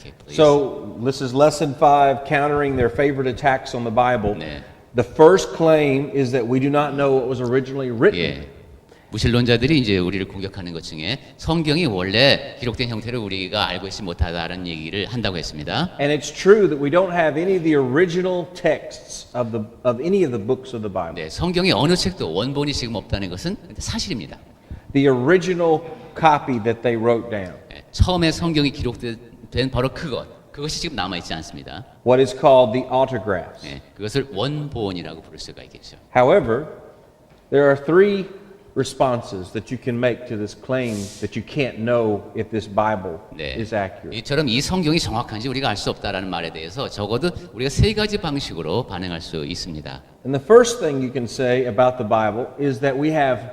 Okay, please. So this is lesson 5, countering their favorite attacks on the Bible. 네. The first claim is that we do not know what was originally written. 예. 무신론자들이 이제 우리를 공격하는 것 중에 성경이 원래 기록된 형태를 우리가 알고 있지 못하다라는 얘기를 한다고 했습니다. And it's true that we don't have any of the original texts of any of the books of the Bible. 네, 성경의 어느 책도 원본이 지금 없다는 것은 사실입니다. The original copy that they wrote down. 네, 처음에 성경이 기록된 바로 그것이 지금 남아 있지 않습니다. What is called the autographs. 네, 그것을 원본이라고 부를 수가 있겠죠. However, there are 3 responses that you can make to this claim that you can't know if this Bible 네, is accurate. 이처럼 이 성경이 정확한지 우리가 알 수 없다라는 말에 대해서 적어도 우리가 3가지 방식으로 반응할 수 있습니다. And the first thing you can say about the Bible is that we have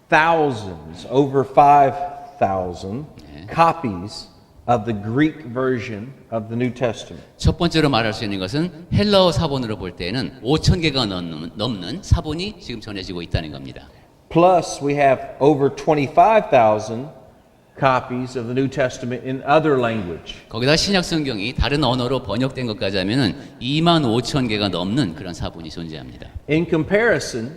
thousands, over 5,000 copies of the Greek version of the New Testament. 첫 번째로 말할 수 있는 것은 헬라어 사본으로 볼 때는 5,000개가 넘는 사본이 지금 전해지고 있다는 겁니다. Plus, we have over 25,000 copies of the New Testament in other language. 거기다 신약 성경이 다른 언어로 번역된 것까지 하면은 25,000개가 넘는 그런 사본이 존재합니다. In comparison,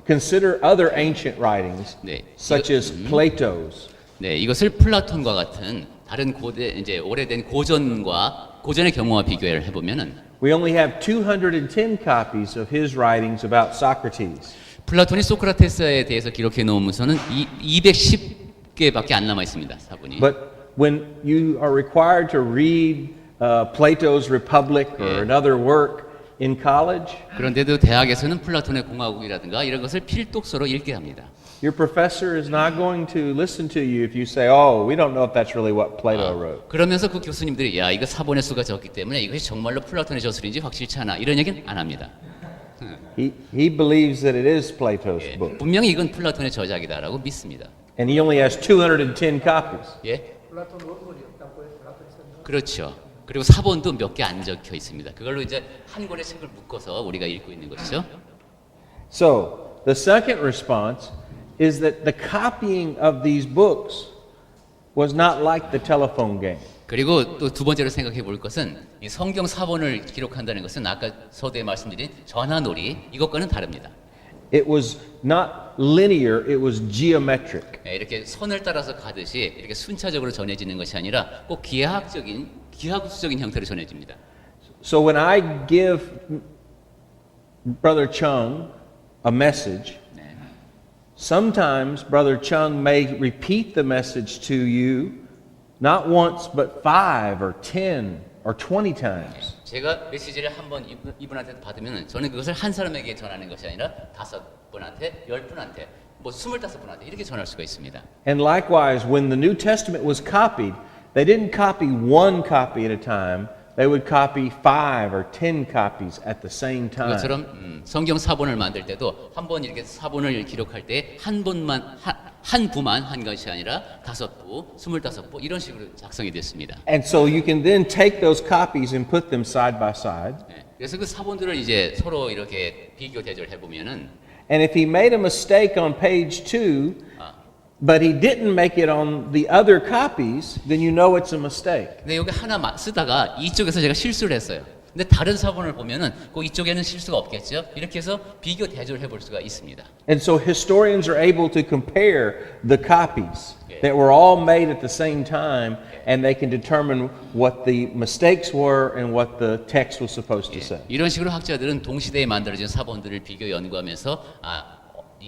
consider other ancient writings, 네, such as Plato's. 네, 이것을 플라톤과 같은 다른 이제 오래된 고전의 경우와 비교를 해보면은 We only have 210 copies of his writings about Socrates. 플라톤이 소크라테스에 대해서 기록해 놓은 문서는 210개밖에 안 남아 있습니다. 사본이. But when you are required to read Plato's Republic or another work in college, 그런데도 대학에서는 플라톤의 공화국이라든가 이런 것을 필독서로 읽게 합니다. your professor is not going to listen to you if you say, "Oh, we don't know if that's really what Plato wrote." 그러면서 그 교수님들이 야, 이거 사본의 수가 적기 때문에 이것이 정말로 플라톤의 저술인지 확실치 않아. 이런 얘기는 안 합니다. He believes that it is Plato's 예, book, 분명히 이건 플라톤의 저작이다라고 믿습니다. and he only has 210 copies. 예? 그렇죠. 그리고 사본도 몇 개 안 적혀 있습니다. 그걸로 이제 한 권의 책을 묶어서 우리가 읽고 있는 것이죠. So, the second response is that the copying of these books was not like the telephone game. 그리고 또 두 번째로 생각해 볼 것은 이 성경 사본을 기록한다는 것은 아까 서두에 말씀드린 전화놀이 이것과는 다릅니다. It was not linear, it was geometric. 예, 이렇게 선을 따라서 가듯이 이렇게 순차적으로 전해지는 것이 아니라 꼭 기하급수적인 형태로 전해집니다. So when I give Brother Chung a message, sometimes Brother Chung may repeat the message to you not once but 5 or 10 or 20 times. 제가 메시지를 한번 이분한테 받으면 저는 그것을 한 사람에게 전하는 것이 아니라 5분한테, 10분한테, 뭐 25분한테 이렇게 전할 수가 있습니다. And likewise, when the New Testament was copied, they didn't copy one copy at a time. They would copy 5 or 10 copies at the same time. 그것처럼 성경 사본을 만들 때도 한 번 이렇게 사본을 기록할 때 한 부만 한 것이 아니라 5부, 25부 이런 식으로 작성이 됐습니다. And so you can then take those copies and put them side by side. 네, 그래서 그 사본들을 이제 서로 이렇게 비교 대조해 보면은 And if he made a mistake on page 2, but he didn't make it on the other copies, then you know it's a mistake. 근데 여기 하나 쓰다가 이쪽에서 제가 실수를 했어요. 근데 다른 사본을 보면은 그 이쪽에는 실수가 없겠죠. 이렇게 해서 비교 대조를 해볼 수가 있습니다. And so historians are able to compare the copies that were all made at the same time, and they can determine what the mistakes were and what the text was supposed to say. 이런 식으로 학자들은 동시대에 만들어진 사본들을 비교 연구하면서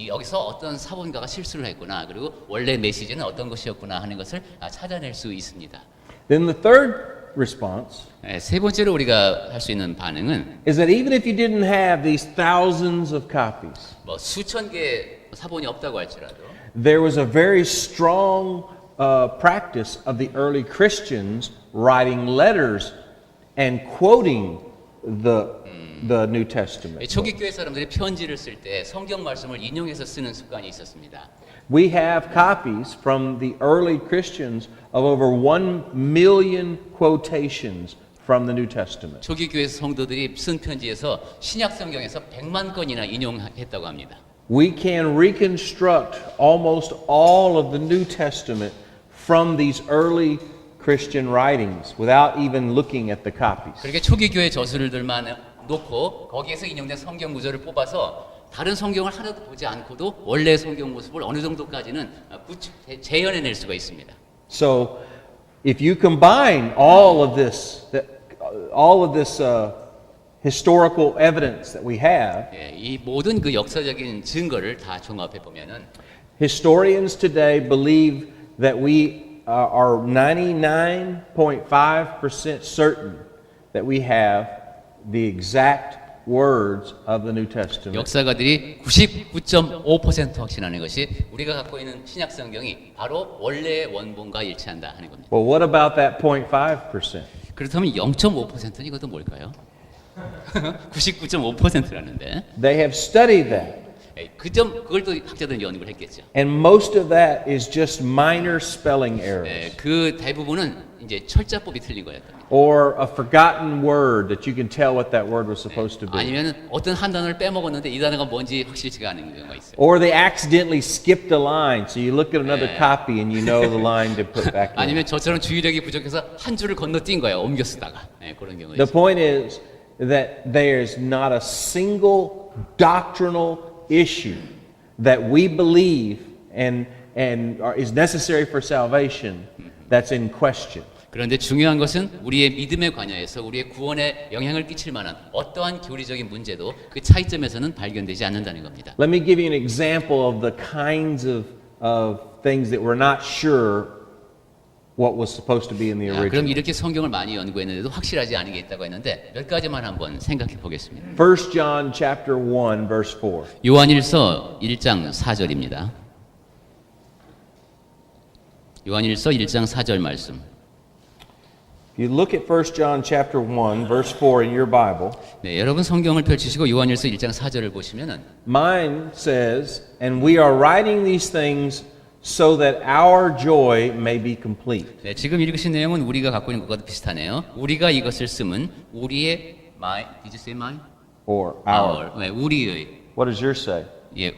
여기서 어떤 사본가가 실수를 했구나, 그리고 원래 메시지는 어떤 것이었구나 하는 것을 찾아낼 수 있습니다. Then the third response 세 번째로 우리가 할 수 있는 반응은 is that even if you didn't have these thousands of copies, 뭐 수천 개 사본이 없다고 할지라도 there was a very strong practice of the early Christians writing letters and quoting the New Testament. 초기 교회 사람들이 편지를 쓸 때 성경 말씀을 인용해서 쓰는 습관이 있었습니다. We have copies from the early Christians of over 1 million quotations from the New Testament. 초기 교회 성도들이 쓴 편지에서 신약 성경에서 100만 건이나 인용했다고 합니다. We can reconstruct almost all of the New Testament from these early Christian writings without even looking at the copies. 그렇게 초기 교회 저술들만 놓고 거기에서 인용된 성경 구절을 뽑아서 다른 성경을 하나도 보지 않고도 원래 성경 모습을 어느 정도까지는 재현해낼 수가 있습니다. So, if you combine all of this historical evidence that we have, 예, 이 모든 그 역사적인 증거를 다 종합해 보면은 historians today believe that we are 99.5% certain that we have the exact words of the New Testament. 역사가들이 99.5% 확신하는 것이 우리가 갖고 있는 신약 성경이 바로 원래의 원본과 일치한다 하는 겁니다. Well, what about that 0.5%? 그렇다면 0.5%는 이것도 뭘까요? 99.5%라는데 They have studied that. 그걸 또 학자들은 연구를 했겠죠. And most of that is just minor spelling errors 네, 그 대부분은 이제 철자법이 틀린 거였답니다. or a forgotten word that you can tell what that word was supposed to be. 아니면 어떤 한 단어를 빼먹었는데 이 단어가 뭔지 확실치가 않은 경우가 있어요. Or they accidentally skipped a line, so you look at another copy and you know the line to put back in. 아니면 저처럼 주의력이 부족해서 한 줄을 건너뛴 거예요. 옮겨 쓰다가. 네, 그런 경우가 The 있어요. point is that there's not a single doctrinal issue that we believe and is necessary for salvation that's in question. 그런데 중요한 것은 우리의 믿음에 관여해서 우리의 구원에 영향을 끼칠 만한 어떠한 교리적인 문제도 그 차이점에서는 발견되지 않는다는 겁니다. Let me give you an example of the kinds of things that we're not sure what was supposed to be in the 그럼 original. 이렇게 성경을 많이 연구했는데도 확실하지 않은 게 있다고 했는데 몇 가지만 한번 생각해 보겠습니다. 1 John chapter 1 verse 4. 요한일서 1장 4절입니다. 요한일서 1장 4절 말씀. If you look at 1 John chapter 1 verse 4 in your Bible, 네, 여러분 성경을 펼치시고 요한일서 1장 4절을 보시면은 mine says, "And we are writing these things so that our joy may be complete." 네, 지금 읽으신 내용은 우리가 갖고 있는 것과 비슷하네요. 우리가 이것을 쓰면 우리의 my, did you say my? Or our. 네, 우리의 What does yours say? 예,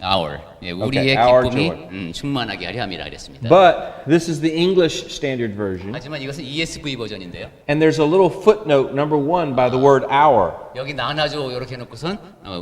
our. 예, 우리의 our 기쁨이 joy. 충만하게 하려 함이라 그랬습니다. But this is the English Standard Version, 하지만 이것은 ESV 버전인데요. and there's a little footnote number 1 by the word our. 여기 나눠줘 이렇게 해놓고선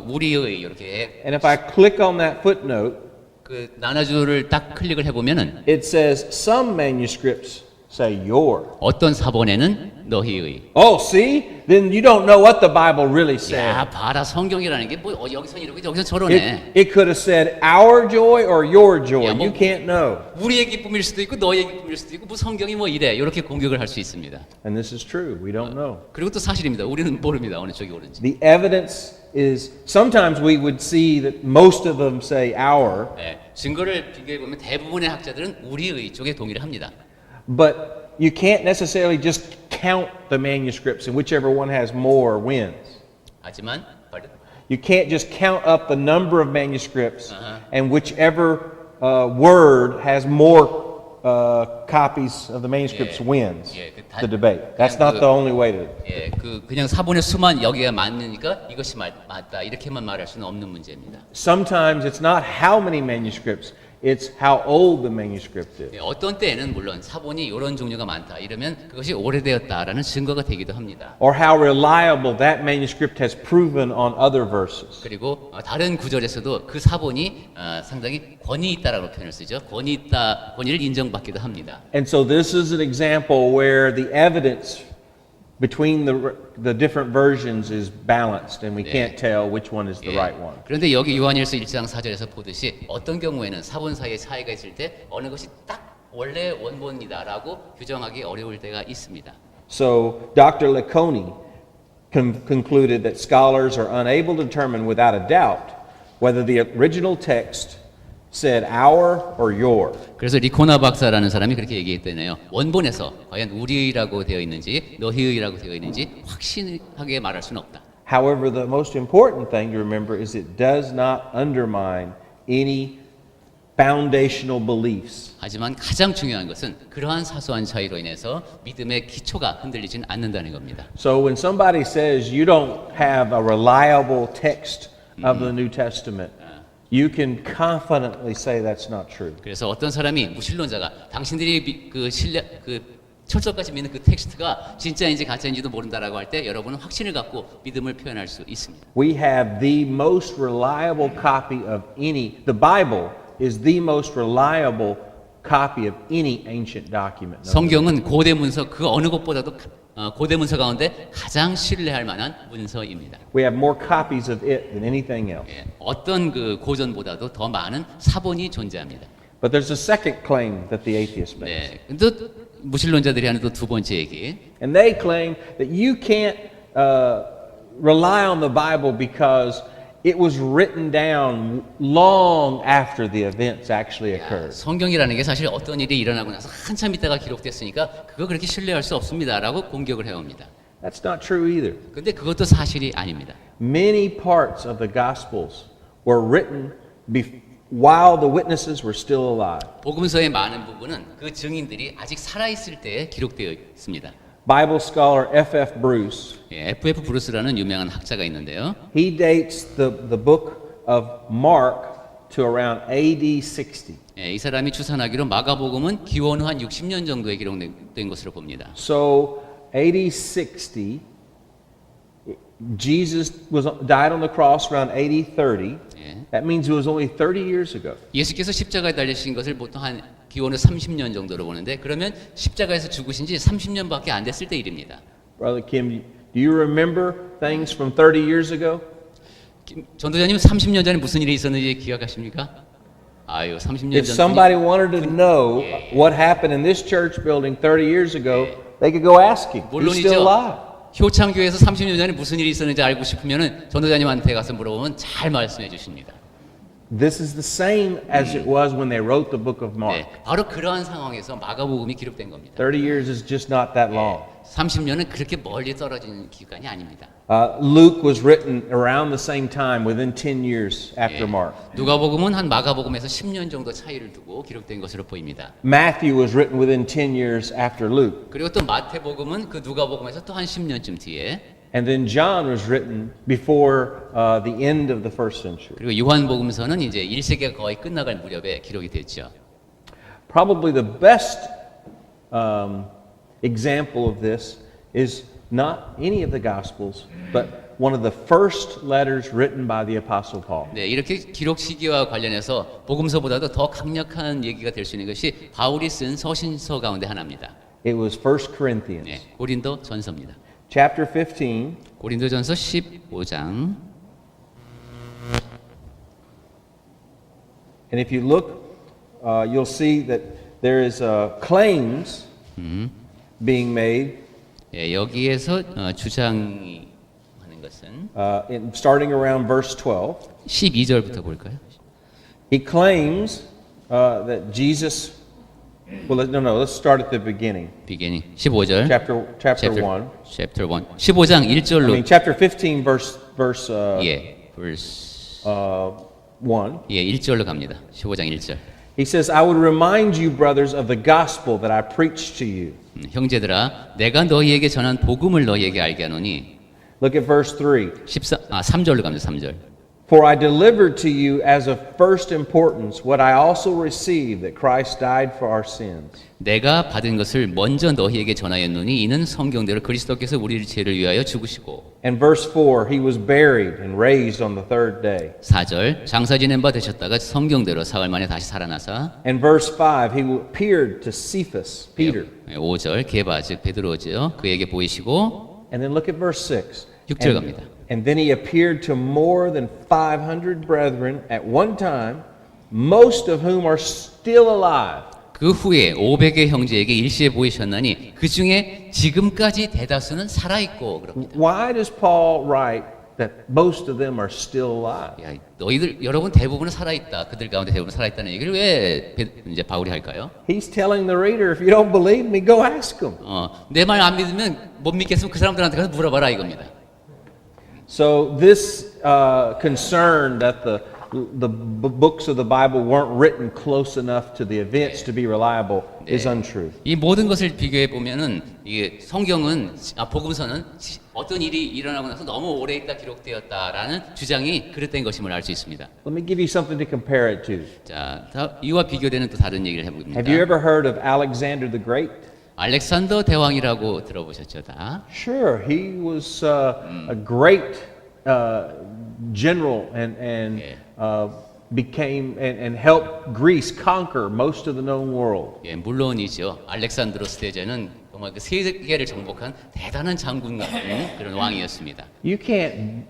우리의 이렇게 And if I click on that footnote, 그 나눠줘를 딱 클릭을 해보면은 it says some manuscripts say your. 어떤 사본에는 너희의. Oh, see? Then you don't know what the Bible really said. 야, 봐라 성경이라는 게 뭐 여기선 이러고 여기선 저러네. It could have said our joy or your joy. Yeah, You can't know. 우리의 기쁨일 수도 있고 너희의 기쁨일 수도 있고 뭐 성경이 뭐 이래 이렇게 공격을 할 수 있습니다. And this is true. We don't know. 그리고 또 사실입니다. 우리는 모릅니다. 어느 쪽이 옳은지. The evidence is sometimes we would see that most of them say our, 네, 증거를 비교해 보면 대부분의 학자들은 우리의 쪽에 동의를 합니다. but you can't necessarily just count the manuscripts and whichever one has more wins. 하지만 You can't just count up the number of manuscripts and whichever word has more copies of the manuscripts wins 예, 그 the debate. That's not the only way to. 예, 그냥 사본의 수만 여기가 맞으니까 이것이 맞다 이렇게만 말할 수는 없는 문제입니다. Sometimes it's not how many manuscripts, it's how old the manuscript is. 예, 어떤 때에는 물론 사본이 이런 종류가 많다 이러면 그것이 오래되었다라는 증거가 되기도 합니다. Or how reliable that manuscript has proven on other verses. 그리고 다른 구절에서도 그 사본이 상당히 권위 있다라고 표현을 쓰죠. 권위를 인정받기도 합니다. And so this is an example where the evidence between the different versions is balanced and we can't tell which one is the 예, right one. 그런데 여기 요한일서 1장 4절에서 보듯이 어떤 경우에는 사본 사이에 차이가 있을 때 어느 것이 딱 원래 원본이다라고 규정하기 어려울 때가 있습니다. So Dr. Leconi concluded that scholars are unable to determine without a doubt whether the original text said our or your. 그래서 리코나 박사라는 사람이 그렇게 얘기했대네요. 원본에서 과연 우리라고 되어 있는지 너희라고 되어 있는지 확신하게 말할 수는 없다. However, the most important thing to remember is it does not undermine any foundational beliefs. 하지만 가장 중요한 것은 그러한 사소한 차이로 인해서 믿음의 기초가 흔들리진 않는다는 겁니다. So when somebody says you don't have a reliable text of the New Testament, you can confidently say that's not true. 그래서 어떤 사람이 무신론자가 당신들이 철석같이 믿는 그 텍스트가 진짜인지 가짜인지도 모른다라고 할 때 여러분은 확신을 갖고 믿음을 표현할 수 있습니다. We have the most reliable copy of any, the Bible is the most reliable copy of any ancient document. 성경은 고대 문서 그 어느 것보다도 고대 문서 가운데 가장 신뢰할 만한 문서입니다. We have more copies of it than anything else. 예, 어떤 그 고전보다도 더 많은 사본이 존재합니다. But there's a second claim that the atheists make. 네, 또 무신론자들이 하는 또 두 번째 얘기. And they claim that you can't rely on the Bible because it was written down long after the events actually occurred. 성경이라는 게 사실 어떤 일이 일어나고 나서 한참 있다가 기록됐으니까 그거 그렇게 신뢰할 수 없습니다라고 공격을 해옵니다. That's not true either. 근데 그것도 사실이 아닙니다. Many parts of the Gospels were written while the witnesses were still alive. 복음서의 많은 부분은 그 증인들이 아직 살아있을 때에 기록되어 있습니다. Bible scholar F.F. Bruce, 예, F.F. 브루스라는 유명한 학자가 있는데요. he dates the book of Mark to around AD 60. 예, 이 사람이 추산하기로 마가복음은 기원 후 한 60년 정도에 기록된 것으로 봅니다. So AD 60, Jesus died on the cross around AD 30. 예. That means it was only 30 years ago. 예수께서 십자가에 달리신 것을 보통 한 기원 후 30년 정도로 보는데 그러면 십자가에서 죽으신 지 30년밖에 안 됐을 때 일입니다. Brother Kim, do you remember things from 30 years ago? 전도자님 30년 전에 무슨 일이 있었는지 기억하십니까? 아유, 30년 If 전. somebody wanted to know what happened in this church building 30 years ago, they could go ask him. He's still alive. 효창교회에서 30년 전에 무슨 일이 있었는지 알고 싶으면은 전도자님한테 가서 물어보면 잘 말씀해 주십니다. This is the same as it was when they wrote the book of Mark. 네, 바로 그러한 상황에서 마가복음이 기록된 겁니다. 30 years is just not that long. 30년은 그렇게 멀리 떨어진 기간이 아닙니다. Luke was written around the same time, within 10 years after Mark. 누가복음은 한 마가복음에서 10년 정도 차이를 두고 기록된 것으로 보입니다. Matthew was written within 10 years after Luke. 그리고 또 마태복음은 그 누가복음에서 또 한 10년쯤 뒤에, And then John was written before the end of the first century. 그리고 요한복음서는 이제 1세기가 거의 끝나갈 무렵에 기록이 됐죠. Probably the best example of this is not any of the Gospels, but one of the first letters written by the Apostle Paul. 네, 이렇게 기록 시기와 관련해서 복음서보다도 더 강력한 얘기가 될 수 있는 것이 바울이 쓴 서신서 가운데 하나입니다. It was 1 Corinthians, 네, 고린도 전서입니다. chapter 15, 고린도전서 15장. and if you look, you'll see that there is claims being made, 예, 여기에서 주장이 하는 것은 starting around verse 12. 12절부터 볼까요? He claims that Jesus. Well, no. Let's start at the beginning. beginning 15절. Chapter 1. chapter 1. 15장 1절로. I mean, chapter 15, verse 예, verse 1. 예, 1절로 갑니다. 15장 1절. He says, "I would remind you, brothers, of the gospel that I preached to you." 형제들아, 내가 너희에게 전한 복음을 너희에게 알게 하노니. Look at verse 3. 3절로 갑니다. 3절. For I delivered to you as of first importance what I also received, that Christ died for our sins. 내가 받은 것을 먼저 너희에게 전하였노니 이는 성경대로 그리스도께서 우리의 죄를 위하여 죽으시고. And verse 4, he was buried and raised on the third day. 4절, 장사 지낸 바 되셨다가 성경대로 사흘 만에 다시 살아나사. And verse 5, he appeared to Cephas, Peter. 5절, 게바 즉 베드로죠. 그에게 보이시고. And then look at verse 6. 6절 갑니다. And then he appeared to more than 500 brethren at one time, most of whom are still alive. 그 후에 500의 형제에게 일시에 보이셨나니 그 중에 지금까지 대다수는 살아 있고 그럽니다. Why does Paul write that most of them are still alive? 야, 너희들 여러분 대부분은 살아 있다. 그들 가운데 대부분 살아 있다는 얘기를 왜 이제 바울이 할까요? He's telling the reader, if you don't believe me, go ask them. 내 말 안 믿으면 못 믿겠으면 그 사람들한테 가서 물어봐라 이겁니다. So this concern that the books of the Bible weren't written close enough to the events to be reliable is untrue. 이 모든 것을 비교해 보면은 이게 성경은 복음서는 어떤 일이 일어나고 나서 너무 오래 있다 기록되었다라는 주장이 그릇된 것임을 알 수 있습니다. Let me give you something to compare it to. 자, 이와 비교되는 또 다른 얘기를 해봅니다. Have you ever heard of Alexander the Great? 알렉산더 대왕이라고 들어보셨죠, 다? Sure, he was a great general and 예. became and helped Greece conquer most of the known world. 예, 물론이죠. 알렉산드로스 대제는 정말 그 세계를 정복한 대단한 장군 같은 그런 왕이었습니다. You can't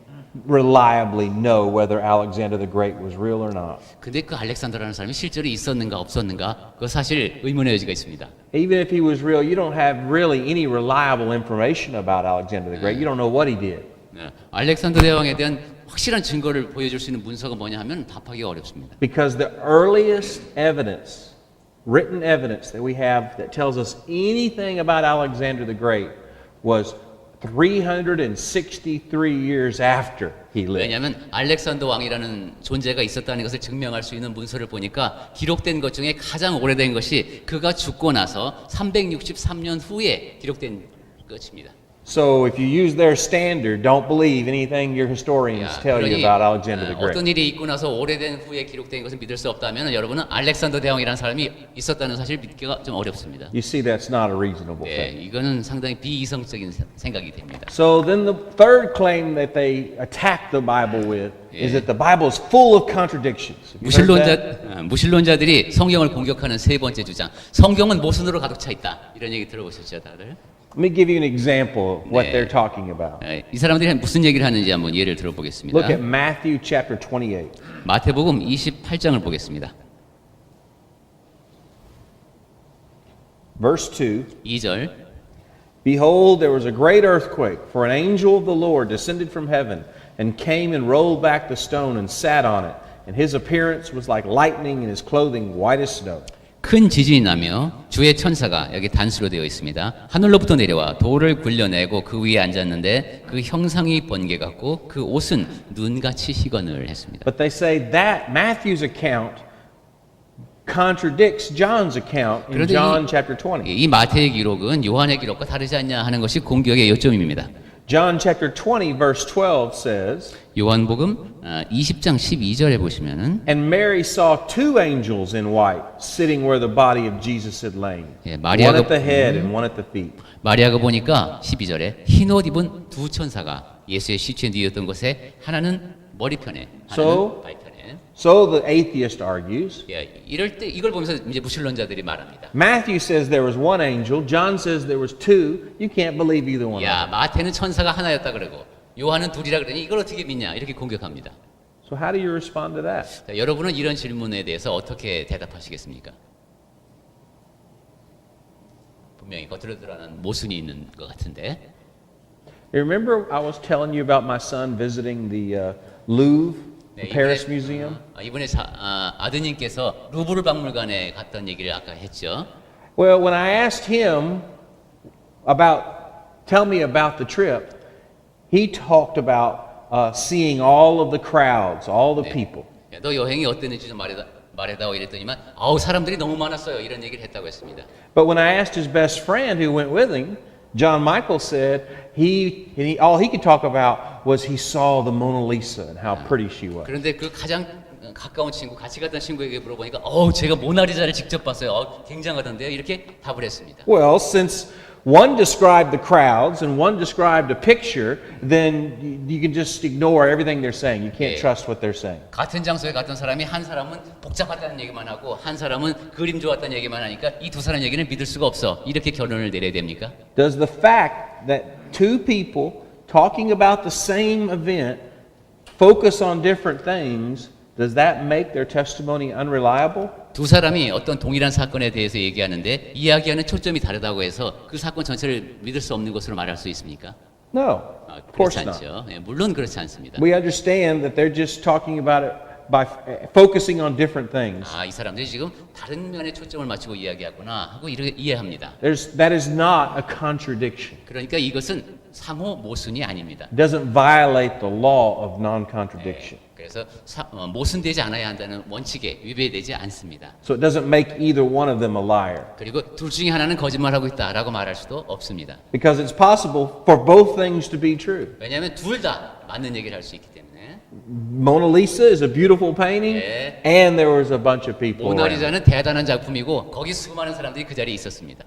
reliably know whether Alexander the Great was real or not. 근데 그 알렉산더라는 사람이 실제로 있었는가 없었는가 그거 사실 의문의 여지가 있습니다. Even if he was real, you don't have really any reliable information about Alexander the Great. You don't know what he did. 네, 알렉산더 대왕에 대한 확실한 증거를 보여줄 수 있는 문서가 뭐냐 하면 답하기가 어렵습니다. Because the earliest evidence, written evidence that we have that tells us anything about Alexander the Great was 363 years after he lived. 왜냐하면 알렉산더 왕이라는 존재가 있었다는 것을 증명할 수 있는 문서를 보니까 기록된 것 중에 가장 오래된 것이 그가 죽고 나서 363년 후에 기록된 것입니다. So if you use their standard, don't believe anything your historians tell you about Alexander the Great. 어떤 일이 있고 나서 오래된 후에 기록된 것을 믿을 수 없다면 여러분은 알렉산더 대왕이라는 사람이 있었다는 사실을 믿기가 좀 어렵습니다. You see, that's not a reasonable 네, thing. 이거는 상당히 비이성적인 생각이 됩니다. So then the third claim that they attack the Bible with is Yeah. that the Bible is full of contradictions. Have you heard that? 무신론자들이 성경을 공격하는 세 번째 주장. 성경은 모순으로 가득 차 있다. 이런 얘기 들어보셨죠, 다들? Let me give you an example of what 네. they're talking about. 이 사람들이 무슨 얘기를 하는지 한번 예를 들어보겠습니다. Look at Matthew chapter 28. 마태복음 28장을 보겠습니다. Verse 2. 2절. Behold, there was a great earthquake, for an angel of the Lord descended from heaven and came and rolled back the stone and sat on it. And his appearance was like lightning and his clothing white as snow. 큰 지진이 나며 주의 천사가 여기 단수로 되어 있습니다. 하늘로부터 내려와 돌을 굴려내고 그 위에 앉았는데 그 형상이 번개 같고 그 옷은 눈같이 희건을 했습니다. But they say that Matthew's account contradicts John's account in 그런데 John chapter 20. 이 마태의 기록은 요한의 기록과 다르지 않냐 하는 것이 공격의 요점입니다. John chapter 20 verse 12 says, 요한복음 20장 12절에 보시면은 And Mary saw two angels in white sitting where the body of Jesus had lain. 예, One 마리아가 at the head and one at the feet. 마리아가 보니까 12절에 흰 옷 입은 두 천사가 예수의 시체에 누웠던 곳에 하나는 머리편에 하나는 So? 발편에. So the atheist argues. 예, 이럴 때 이걸 보면서 이제 무신론자들이 말합니다. Matthew says there was one angel. John says there was two. You can't believe either one of 야, them. 마태는 천사가 하나였다 그러고 요한은 둘이라 그러니 이걸 어떻게 믿냐 이렇게 공격합니다. So how do you respond to that? 자, 여러분은 이런 질문에 대해서 어떻게 대답하시겠습니까? 분명히 겉으로 드러나는 모순이 있는 것 같은데. You remember I was telling you about my son visiting the Louvre, the Paris Museum? 이번에 아드님께서 루브르 박물관에 갔던 얘기를 아까 했죠. Well, when I asked him tell me about the trip, he talked about seeing all of the crowds, all the people. 야, 너 여행이 어땠는지 좀 말해다오 이랬더니만 아우 사람들이 너무 많았어요 이런 얘기를 했다고 했습니다. But when I asked his best friend who went with him, John Michael said all he could talk about was he saw the Mona Lisa and how pretty she was. 그런데 그 가장 가까운 친구, 같이 갔던 친구에게 물어보니까 제가 모나리자를 직접 봤어요. 굉장하던데요. 이렇게 답을 했습니다. Well, since one described the crowds and one described a picture, then you can just ignore everything they're saying. You can't 예. trust what they're saying. 같은 장소에 갔던 사람이 한 사람은 복잡하다는 얘기만 하고 한 사람은 그림 좋았다는 얘기만 하니까 이 두 사람 얘기는 믿을 수가 없어. 이렇게 결론을 내려야 됩니까? Does the fact that two people talking about the same event focus on different things, does that make their testimony unreliable? 두 사람이 어떤 동일한 사건에 대해서 얘기하는데 이야기하는 초점이 다르다고 해서 그 사건 전체를 믿을 수 없는 것으로 말할 수 있습니까? No, of course 그렇지 not. 않죠. 예, 물론 그렇지 않습니다. We understand that they're just talking about it by focusing on different things. 이 사람들이 지금 다른 면에 초점을 맞추고 이야기하구나 하고 이렇게 이해합니다. That is not a contradiction. 그러니까 이것은 상호 모순이 아닙니다. It doesn't violate the law of non-contradiction. 그래서 모순되지 않아야 한다는 원칙에 위배되지 않습니다. So it doesn't make either one of them a liar. 그리고 둘 중에 하나는 거짓말하고 있다라고 말할 수도 없습니다. Because it's possible for both things to be true. 왜냐하면 둘 다 맞는 얘기를 할 수 있기 때문에. Mona Lisa is a beautiful painting, 예. and there was a bunch of people around. 모나리자는 대단한 작품이고 거기 수많은 사람들이 그 자리에 있었습니다.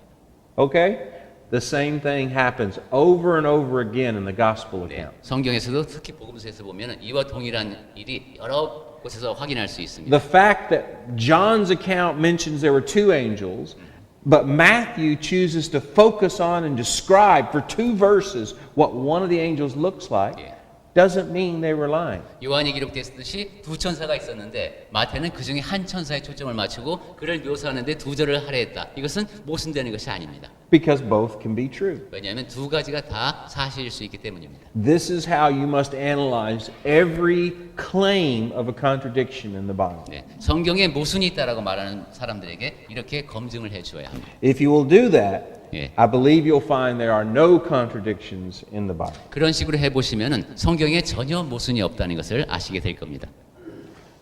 Okay? The same thing happens over and over again in the gospel 네, account. 성경에서도 특히 복음서에서 보면 이와 동일한 일이 여러 곳에서 확인할 수 있습니다. The fact that John's account mentions there were two angels, but Matthew chooses to focus on and describe for 2 verses what one of the angels looks like, 예. doesn't mean they were lying. 요한이 기록됐듯이 두 천사가 있었는데 마태는 그 중에 한 천사에 초점을 맞추고 그를 묘사하는데 2절을 할애했다. 이것은 모순되는 것이 아닙니다. Because both can be true. 왜냐하면 두 가지가 다 사실일 수 있기 때문입니다. This is how you must analyze every claim of a contradiction in the Bible. 네, 성경에 모순이 있다라고 말하는 사람들에게 이렇게 검증을 해주어야 합니다. If you will do that, 예. I believe you'll find there are no contradictions in the Bible. 그런 식으로 해보시면은 성경에 전혀 모순이 없다는 것을 아시게 될 겁니다.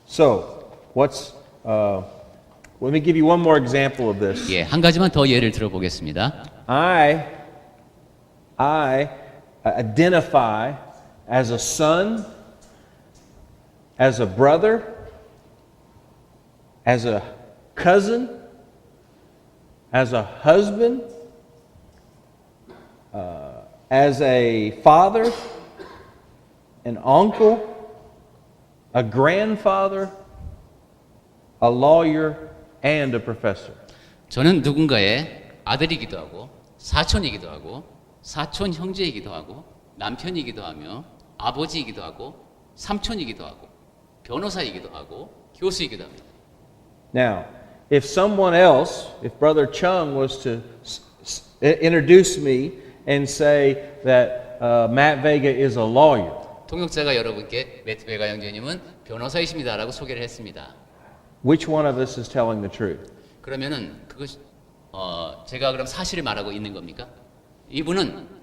So, let me give you one more example of this. 예, 한 가지만 더 예를 들어보겠습니다. I identify as a son, as a brother, as a cousin, as a husband, as a father, an uncle, a grandfather, a lawyer, and a professor. 저는 누군가의 아들이기도 하고 사촌이기도 하고 사촌 형제이기도 하고 남편이기도 하며 아버지이기도 하고 삼촌이기도 하고 변호사이기도 하고 교수이기도 합니다. Now, if someone else, if Brother Chung was to introduce me and say that Matt Vega is a lawyer, 통역자가 여러분께 매트 베가 형제님은 변호사이십니다라고 소개를 했습니다. which one of us is telling the truth? 그러면은 그것 제가 그럼 사실을 말하고 있는 겁니까? 이분은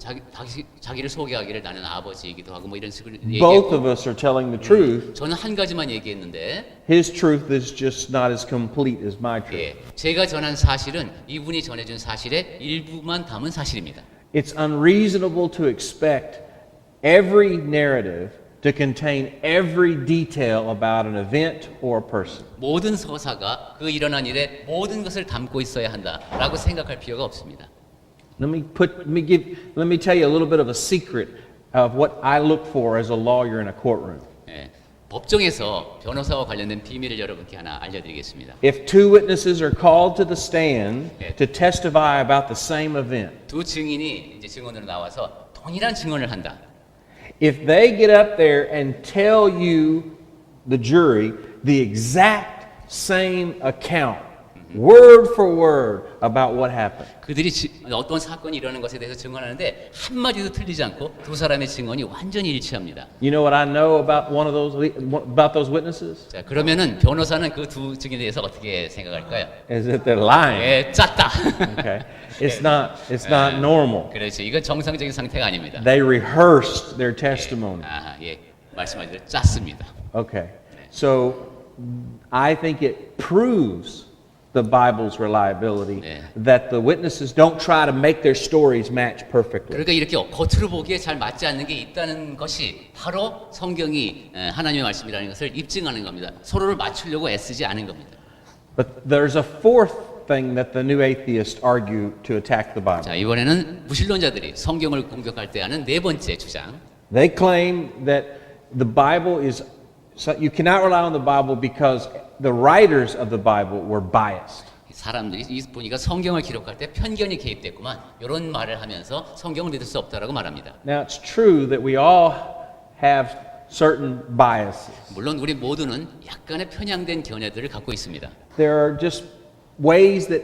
자기를 소개하기를 나는 아버지이기도 하고 뭐 이런 식으로 Both of 얘기했고 us are telling the truth. 저는 한 가지만 얘기했는데 His truth is just not as complete as my truth. 예, 제가 전한 사실은 이분이 전해준 사실의 일부만 담은 사실입니다. It's unreasonable to expect every narrative to contain every detail about an event or a person. 모든 서사가 그 일어난 일의 모든 것을 담고 있어야 한다라고 생각할 필요가 없습니다. Let me tell you a little bit of a secret of what I look for as a lawyer in a courtroom. 예, 법정에서 변호사와 관련된 비밀을 여러분께 하나 알려드리겠습니다. If 2 witnesses are called to the stand to testify about the same event, 두 증인이 이제 증언으로 나와서 동일한 증언을 한다. if they get up there and tell you, the jury, the exact same account, word for word, about what happened, 그들이 어떤 사건이 일어나는 것에 대해서 증언하는데 한마디도 틀리지 않고 두 사람의 증언이 완전히 일치합니다. you know what I know about about those witnesses? 자, 그러면은 변호사는 그 두 증인에 대해서 어떻게 생각할까요? Is that they're lying. 예, 짰다. Okay, it's not normal. 그렇죠. 이건 정상적인 상태가 아닙니다. They rehearsed their testimony. 아, 예, 말씀하신 대로 짰습니다. Okay, so I think it proves the Bible's reliability 네. that the witnesses don't try to make their stories match perfectly. 그러니까 이렇게 겉으로 보기에 잘 맞지 않는 게 있다는 것이 바로 성경이 하나님의 말씀이라는 것을 입증하는 겁니다. 서로를 맞추려고 애쓰지 않은 겁니다. But there's a fourth thing that the new atheists argue to attack the Bible. 자, 이번에는 무신론자들이 성경을 공격할 때 하는 네 번째 주장. They claim that the Bible is, so you cannot rely on the Bible because the writers of the Bible were biased. 사람들이 보니까 성경을 기록할 때 편견이 개입됐구만 이런 말을 하면서 성경을 믿을 수 없다라고 말합니다. Now it's true that we all have certain biases. 물론 우리 모두는 약간의 편향된 견해들을 갖고 있습니다. There are just ways that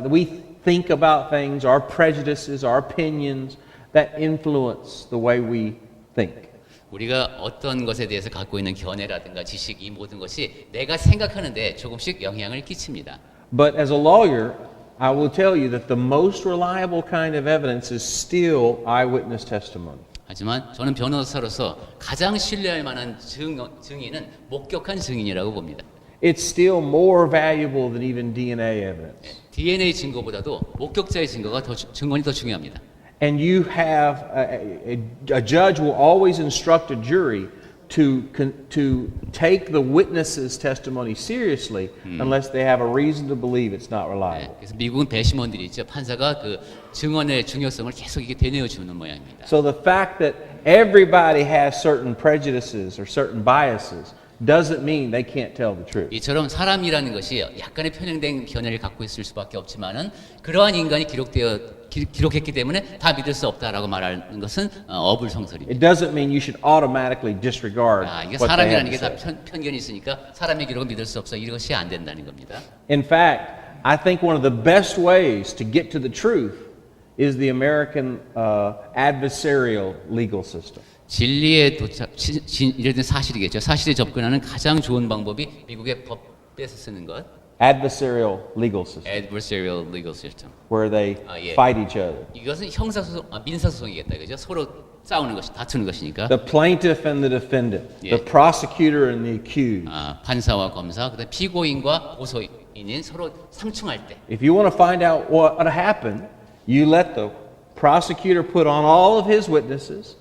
we think about things, our prejudices, our opinions that influence the way we think. 우리가 어떤 것에 대해서 갖고 있는 견해라든가 지식 이 모든 것이 내가 생각하는데 조금씩 영향을 끼칩니다. But as a lawyer, I will tell you that the most reliable kind of evidence is still eyewitness testimony. 하지만 저는 변호사로서 가장 신뢰할 만한 증인은 목격한 증인이라고 봅니다. It's still more valuable than even DNA evidence. DNA 증거보다도 목격자의 증언이 더 중요합니다. And you have a judge will always instruct a jury to take the witness's testimony seriously unless they have a reason to believe it's not 네, reliable. 그래서 미국은 배심원들이 있죠. 판사가 그 증언의 중요성을 계속 이게 되뇌어 주는 모양입니다. So the fact that everybody has certain prejudices or certain biases doesn't mean they can't tell the truth. 이처럼 사람이라는 것이 약간의 편향된 견해를 갖고 있을 수밖에 없지만은 그러한 인간이 기록했기 때문에 다 믿을 수 없다라고 말하는 것은 어불성설입니다. It doesn't mean you should automatically disregard 이게 what they have 사람이라는 to 게 다 say. 편견이 있으니까 사람의 기록을 믿을 수 없어 이것이 안 된다는 겁니다. In fact, I think one of the best ways to get to the truth is the American adversarial legal system. 진리에 예를 들면 사실이겠죠. 사실에 접근하는 가장 좋은 방법이 미국의 법에서 쓰는 것, Adversarial legal system, adversarial legal system. where they 예. fight each other. 이것은 형사소송, 민사소송이겠다, 그죠? 서로 싸우는 것이 다투는 것이니까. The plaintiff and the defendant, 예. the prosecutor and the accused. 판사와 검사, 그다음 피고인과 고소인인 서로 상충할 때. If you want to find out what happened, you let the prosecutor put on all of his witnesses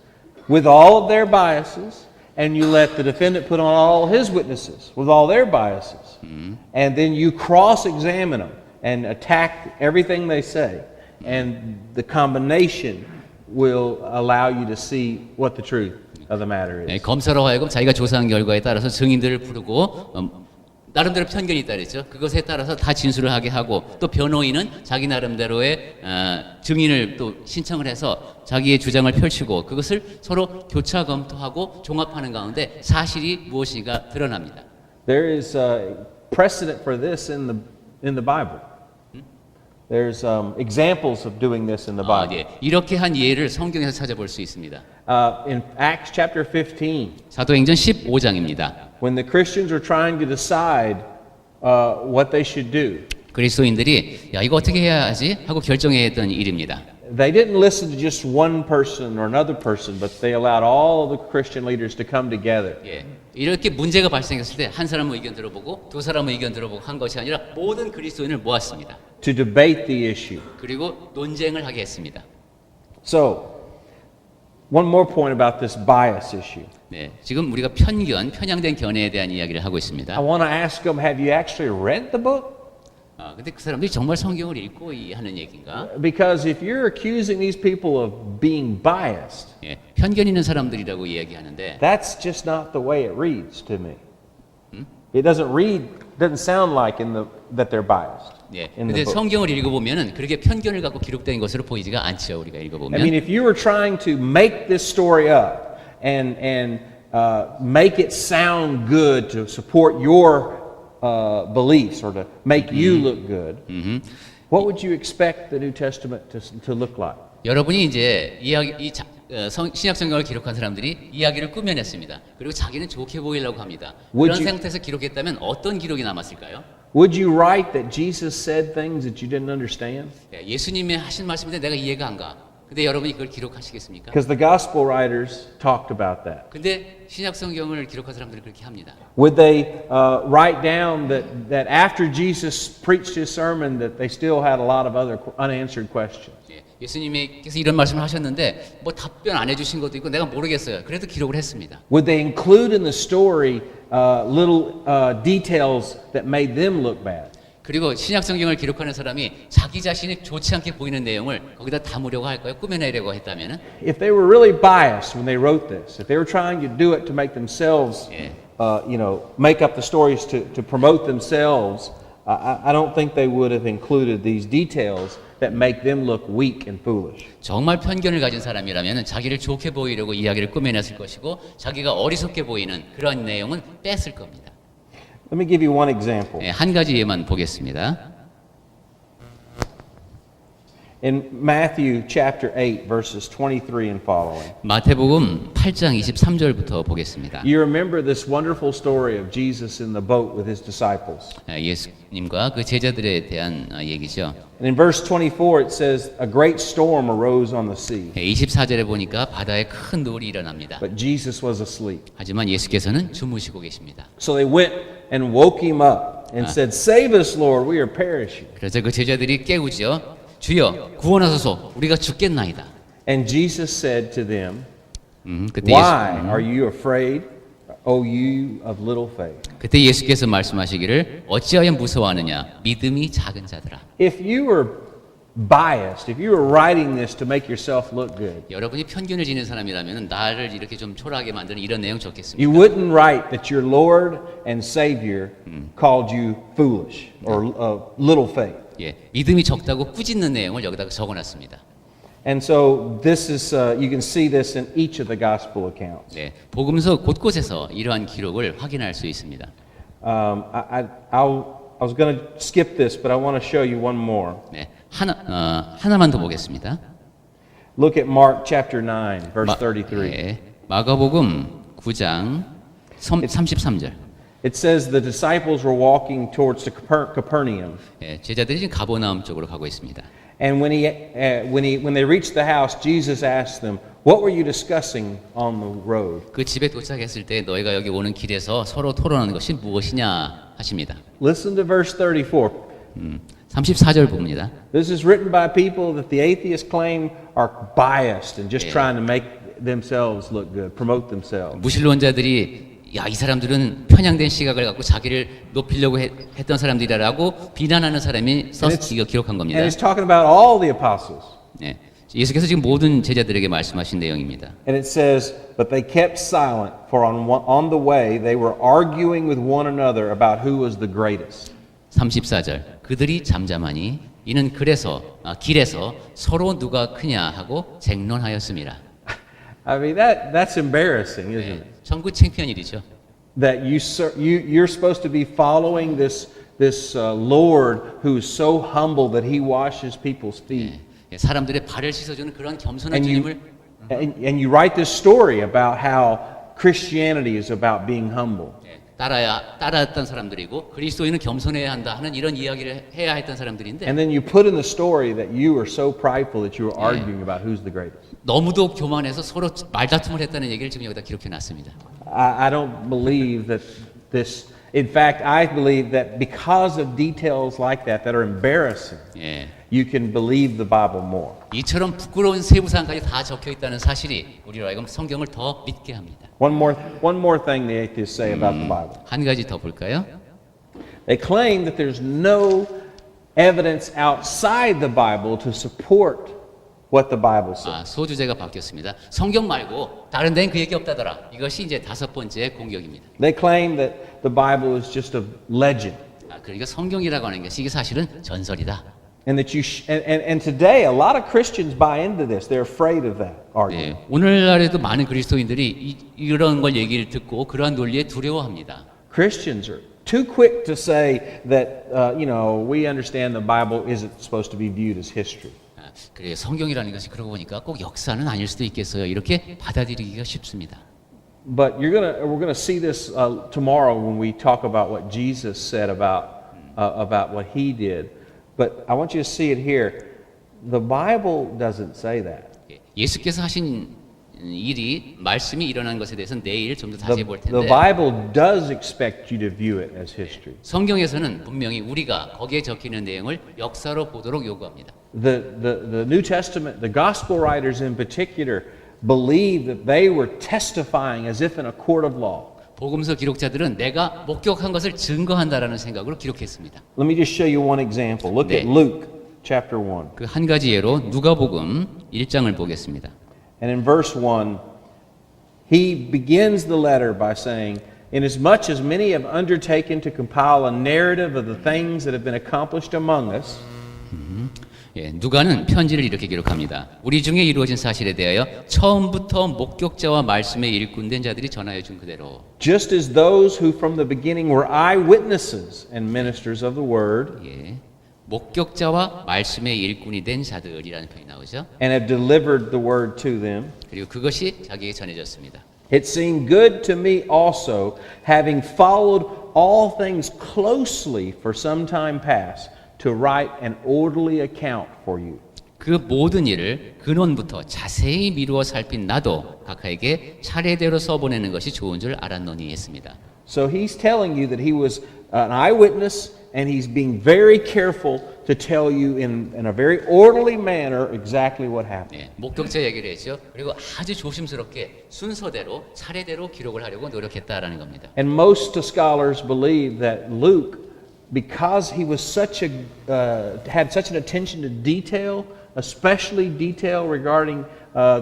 with all of their biases, and you let the defendant put on all his witnesses with all their biases. And then you cross-examine them and attack everything they say, and the combination will allow you to see what the truth of the matter 예, is. 검사로 하여금 자기가 조사한 결과에 따라서 증인들을 부르고 나름대로 편견이 있다 그랬죠. 그것에 따라서 다 진술을 하게 하고 또 변호인은 자기 나름대로의 증인을 또 신청을 해서 자기의 주장을 펼치고 그것을 서로 교차 검토하고 종합하는 가운데 사실이 무엇인가 드러납니다. There is precedent for this in the Bible. There's examples of doing this in the Bible. 예. 이렇게 한 예를 성경에서 찾아볼 수 있습니다. In Acts chapter 15, 사도행전 15장입니다. when the Christians are trying to decide what they should do, 그리스도인들이 야 이거 어떻게 해야 하지 하고 결정해야 했던 일입니다. they didn't listen to just one person or another person, but they allowed all the Christian leaders to come together. 예. 이렇게 문제가 발생했을 때 한 사람의 의견 들어보고 두 사람의 의견 들어보고 한 것이 아니라 모든 그리스도인을 모았습니다. To debate the issue. 그리고 논쟁을 하게 했습니다. So, one more point about this bias issue. 네, 지금 우리가 편향된 견해에 대한 이야기를 하고 있습니다. I want to ask them, have you actually read the book? 근데 그 사람들이 정말 성경을 읽고 하는 얘기인가? Because if you're accusing these people of being biased, 예, 편견 있는 사람들이라고 이야기하는데 that's just not the way it reads to me. It doesn't sound like that they're biased. 예, in the 근데 book. 성경을 읽어보면은 그렇게 편견을 갖고 기록된 것으로 보이지가 않죠. 우리가 I 읽어보면. mean, if you were trying to make this story up and make it sound good to support your beliefs or to make you look good, what would you expect the New Testament to look like? 여러분이 이제 신약 성경을 기록한 사람들이 이야기를 꾸며냈습니다. 그리고 자기는 좋게 보이려고 합니다. Would 그런 you- 상태에서 기록했다면 어떤 기록이 남았을까요? Would you write that Jesus said things that you didn't understand? 예, 예수님이 하신 말씀인데 내가 이해가 안 가. 근데 여러분이 그걸 기록하시겠습니까? Because the gospel writers talked about that. 근데 신약 성경을 기록한 사람들이 그렇게 합니다. Would they write down that after Jesus preached his sermon that they still had a lot of other unanswered questions? 예, 예수님께서 이런 말씀을 하셨는데 뭐 답변 안 해주신 것도 있고 내가 모르겠어요. 그래도 기록을 했습니다. Would they include in the story little details that made them look bad? 그리고 신약 성경을 기록하는 사람이 자기 자신이 좋지 않게 보이는 내용을 거기다 담으려고 할까요? 꾸며내려고 했다면은 If they were really biased when they wrote this, if they were trying to do it to make themselves, 예. make up the stories to promote themselves, I don't think they would have included these details that make them look weak and foolish. 정말 편견을 가진 사람이라면 자기를 좋게 보이려고 이야기를 꾸며냈을 것이고 자기가 어리석게 보이는 그런 내용은 뺐을 겁니다. Let me give you one example. 예, 한 가지 예만 보겠습니다. In Matthew chapter 8, verses 23 and following, 마태복음 8장 23절부터 보겠습니다. you remember this wonderful story of Jesus in the boat with his disciples. 예수님과 그 제자들에 대한 얘기죠. And in verse 24, it says, a great storm arose on the sea, 24절에 보니까 바다에 큰 노을이 일어납니다. but Jesus was asleep. 하지만 예수께서는 주무시고 계십니다. So they went and woke him up and said, save us, Lord, we are perishing. 그래서 그 제자들이 깨우죠. 주여 구원하소서 우리가 죽겠나이다. And Jesus said to them, 그때 why are you afraid, O you of little faith. 그때 예수께서 말씀하시기를 어찌하여 무서워하느냐 믿음이 작은 자들아. If you were biased, if you were writing this to make yourself look good, 여러분이 편견을 지닌 사람이라면 나를 이렇게 좀 초라하게 만드는 이런 내용 적겠습니다. you wouldn't write that your Lord and Savior called you foolish or little faith. 예, 믿음이 적다고 꾸짖는 내용을 여기다가 적어놨습니다. And so this is, you can see this in each of the gospel accounts. 네, 복음서 곳곳에서 이러한 기록을 확인할 수 있습니다. I was going to skip this, but I want to show you one more. 네, 하나만 더 보겠습니다. Look at Mark chapter 9, verse 33. 예, 마가복음 9장 33절. It says the disciples were walking towards the Capernaum. 예, 제자들이 지금 가버나움 쪽으로 가고 있습니다. And when they reached the house, Jesus asked them, "What were you discussing on the road?" 그 집에 도착했을 때 너희가 여기 오는 길에서 서로 토론하는 것이 무엇이냐 하십니다. Listen to verse 34. 34절 봅니다. This is written by people that the atheists claim are biased and just trying to make themselves look good, promote themselves. 무신론자들이 야, 이 사람들은 편향된 시각을 갖고 자기를 높이려고 했던 사람들이라고 비난하는 사람이 이거 기록한 겁니다. And it's talking about all the apostles. 네, 예수께서 지금 모든 제자들에게 말씀하신 내용입니다. And it says, but they kept silent, for on the way they were arguing with one another about who was the greatest. 34절. 그들이 잠잠하니 이는 길에서 서로 누가 크냐 하고 쟁론하였습니다. I mean that's embarrassing, isn't it? 전부 창피한 일이죠. That you're supposed to be following this Lord who's so humble that he washes people's feet. 예, 사람들의 발을 씻어주는 그런 겸손한 주님을 And you write this story about how Christianity is about being humble. 따라했던 사람들이고 그리스도인은 겸손해야 한다 하는 이런 이야기를 해야 했던 사람들인데 And then you put in the story that you were so prideful that you were arguing about who's the greatest. 너무도 교만해서 서로 말다툼을 했다는 얘기를 지금 여기다 기록해 놨습니다. I don't believe that this. In fact, I believe that because of details like that are embarrassing, 예. you can believe the Bible more. 이처럼 부끄러운 세부사항까지 다 적혀 있다는 사실이 우리로 하여금 성경을 더 믿게 합니다. One more thing the atheists say about the Bible. 한 가지 더 볼까요? They claim that there's no evidence outside the Bible to support what the Bible says. 소주제가 바뀌었습니다. 성경 말고 다른 데는 그 얘기 없다더라. 이것이 이제 다섯 번째 공격입니다. They claim that the Bible is just a legend. 그러니까 성경이라고 하는 것이 이게 사실은 전설이다. And that and today a lot of Christians buy into this. They're afraid of that argument. 네, 오늘날에도 많은 그리스도인들이 이런 걸 얘기를 듣고 그러한 논리에 두려워합니다. Christians are too quick to say that we understand the Bible isn't supposed to be viewed as history. 그래 성경이라는 것이 그러고 보니까 꼭 역사는 아닐 수도 있겠어요. 이렇게 받아들이기가 쉽습니다. But we're gonna see this tomorrow when we talk about what Jesus said about what he did. But I want you to see it here. The Bible doesn't say that. 예수께서 하신 일이 말씀이 일어난 것에 대해서는 내일 좀 더 자세히 볼 텐데. The Bible does expect you to view it as history. 성경에서는 분명히 우리가 거기에 적혀 있는 내용을 역사로 보도록 요구합니다. The New Testament, the Gospel writers in particular, believed that they were testifying as if in a court of law. 복음서 기록자들은 내가 목격한 것을 증거한다라는 생각으로 기록했습니다. Let me just show you one example. Look at Luke chapter 1. 그 한 가지 예로 누가복음 1장을 보겠습니다. And in verse 1, he begins the letter by saying, "Inasmuch as many have undertaken to compile a narrative of the things that have been accomplished among us." 예, 누가는 편지를 이렇게 기록합니다. 우리 중에 이루어진 사실에 대하여 처음부터 목격자와 말씀의 일꾼된 자들이 전하여 준 그대로. Just as those who from the beginning were eyewitnesses and ministers of the word. 예, 목격자와 말씀의 일꾼이 된 자들이라는 표현이 나오죠. And have delivered the word to them. 그리고 그것이 자기에게 전해졌습니다. It seemed good to me also, having followed all things closely for some time past, to write an orderly account for you. 그 모든 일을 근원부터 자세히 미루어 살핀 나도 각하에게 차례대로 써보내는 것이 좋은 줄 알았노니 했습니다. So he's telling you that he was an eyewitness and he's being very careful to tell you in a very orderly manner exactly what happened. 네, 목격자 얘기를 했죠. 그리고 아주 조심스럽게 순서대로 차례대로 기록을 하려고 노력했다라는 겁니다. And most scholars believe that Luke, because he was such had such an attention to detail, especially detail regarding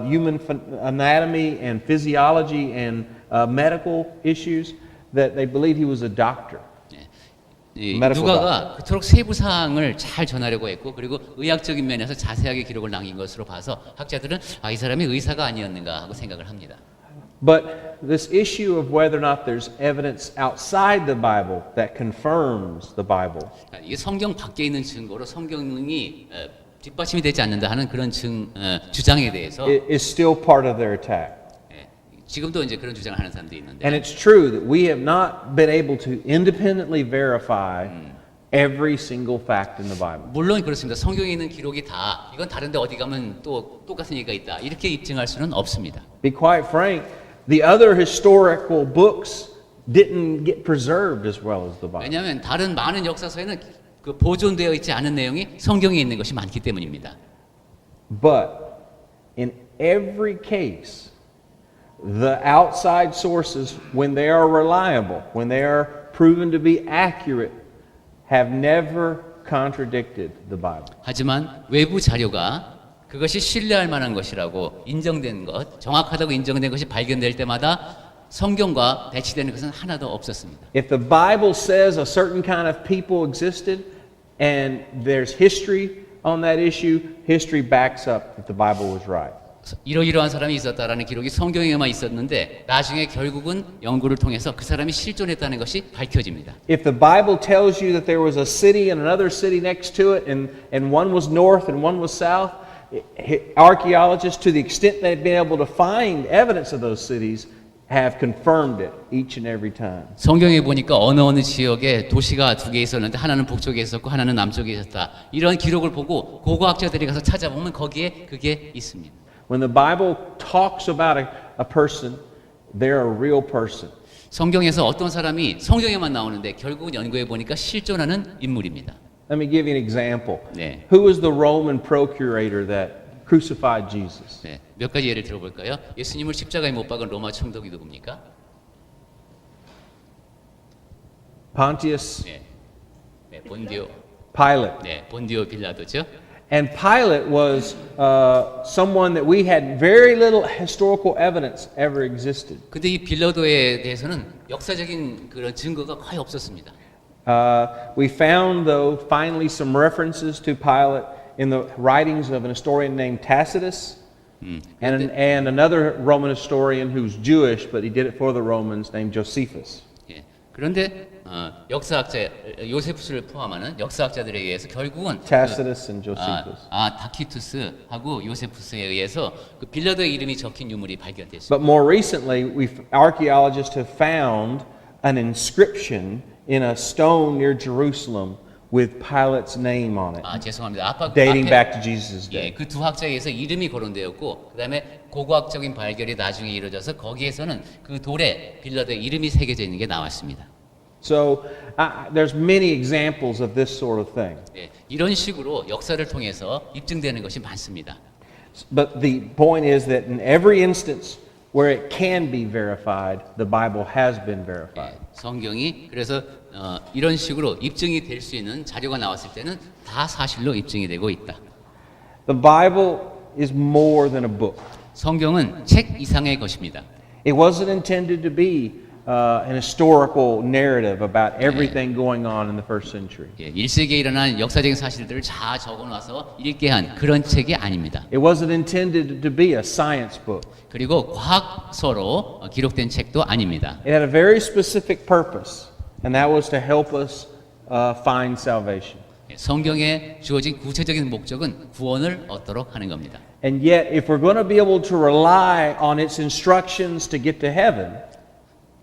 human anatomy and physiology and medical issues, that they believe he was a doctor. 이 medical 누가가 그토록 세부 사항을 잘 전하려고 했고 그리고 의학적인 면에서 자세하게 기록을 남긴 것으로 봐서 학자들은 이 사람이 의사가 아니었는가 하고 생각을 합니다. But this issue of whether or not there's evidence outside the Bible that confirms the Bible 이게 성경 밖에 있는 증거로 성경이 뒷받침이 되지 않는다 하는 그런 주장에 대해서 is still part of their attack. 지금도 이제 그런 주장을 하는 사람들이 있는데 And it's true that we have not been able to independently verify every single fact in the Bible. 물론 그렇습니다. 성경에 있는 기록이 다 이건 다른데 어디 가면 또 똑같은 얘기가 있다 이렇게 입증할 수는 없습니다. Be quite frank, the other historical books didn't get preserved as well as the Bible. 왜냐하면 다른 많은 역사서에는 그 보존되어 있지 않은 내용이 성경에 있는 것이 많기 때문입니다. But in every case, the outside sources, when they are reliable, when they are proven to be accurate, have never contradicted the Bible. 하지만 외부 자료가 그것이 신뢰할 만한 것이라고 인정된 것, 정확하다고 인정된 것이 발견될 때마다 성경과 배치되는 것은 하나도 없었습니다. If the Bible says a certain kind of people existed and there's history on that issue, history backs up that the Bible was right. 이러이러한 사람이 있었다라는 기록이 성경에만 있었는데 나중에 결국은 연구를 통해서 그 사람이 실존했다는 것이 밝혀집니다. If the Bible tells you that there was a city and another city next to it and one was north and one was south, archaeologists, to the extent they've been able to find evidence of those cities, have confirmed it each and every time. 성경에 보니까 어느 지역에 도시가 두 개 있었는데 하나는 북쪽에 있었고 하나는 남쪽에 있었다. 이런 기록을 보고 고고학자들이 가서 찾아보면 거기에 그게 있습니다. When the Bible talks about a person, they're a real person. 성경에서 어떤 사람이 성경에만 나오는데 결국은 연구해 보니까 실존하는 인물입니다. Let me give you an example. 네. Who was the Roman procurator that crucified Jesus? 네, 몇 가지 예를 들어볼까요? 예수님을 십자가에 못 박은 로마 총독이 누굽니까? Pontius 네, 네, 본디오, Pilate. 네, 본디오 빌라도죠. And Pilate was someone that we had very little historical evidence ever existed. 근데 이 빌라도에 대해서는 역사적인 그런 증거가 거의 없었습니다. We found, though, finally some references to Pilate in the writings of an historian named Tacitus and another Roman historian who's Jewish, but he did it for the Romans, named Josephus. 예, 그런데 역사학자 요세푸스를 포함하는 역사학자들에 의해서 결국은 Tacitus and Josephus. 다키투스하고 요세푸스에 의해서 그 빌라도의 이름이 적힌 유물이 발견됐습니다. But more recently, archaeologists have found an inscription in a stone near Jerusalem with Pilate's name on it, 죄송합니다. dating back to Jesus' 예, day. 그 두 학자에 의해서 이름이 거론되었고 그다음에 고고학적인 발견이 나중에 이루어져서 거기에서는 그 돌에 빌라도의 이름이 새겨져 있는 게 나왔습니다. So there's many examples of this sort of thing. 예, 이런 식으로 역사를 통해서 입증되는 것이 많습니다. But the point is that in every instance where it can be verified, the Bible has been verified. 예, 성경이 그래서 이런 식으로 입증이 될 수 있는 자료가 나왔을 때는 다 사실로 입증이 되고 있다. The Bible is more than a book. 성경은 책 이상의 것입니다. It wasn't intended to be an historical narrative about everything going on in the first century. 예, 1세기에 일어난 역사적인 사실들을 다 적어놔서 읽게 한 그런 책이 아닙니다. It wasn't intended to be a science book. 그리고 과학서로 기록된 책도 아닙니다. It had a very specific purpose, and that was to help us find salvation. 예, 성경에 주어진 구체적인 목적은 구원을 얻도록 하는 겁니다. And yet, if we're going to be able to rely on its instructions to get to heaven,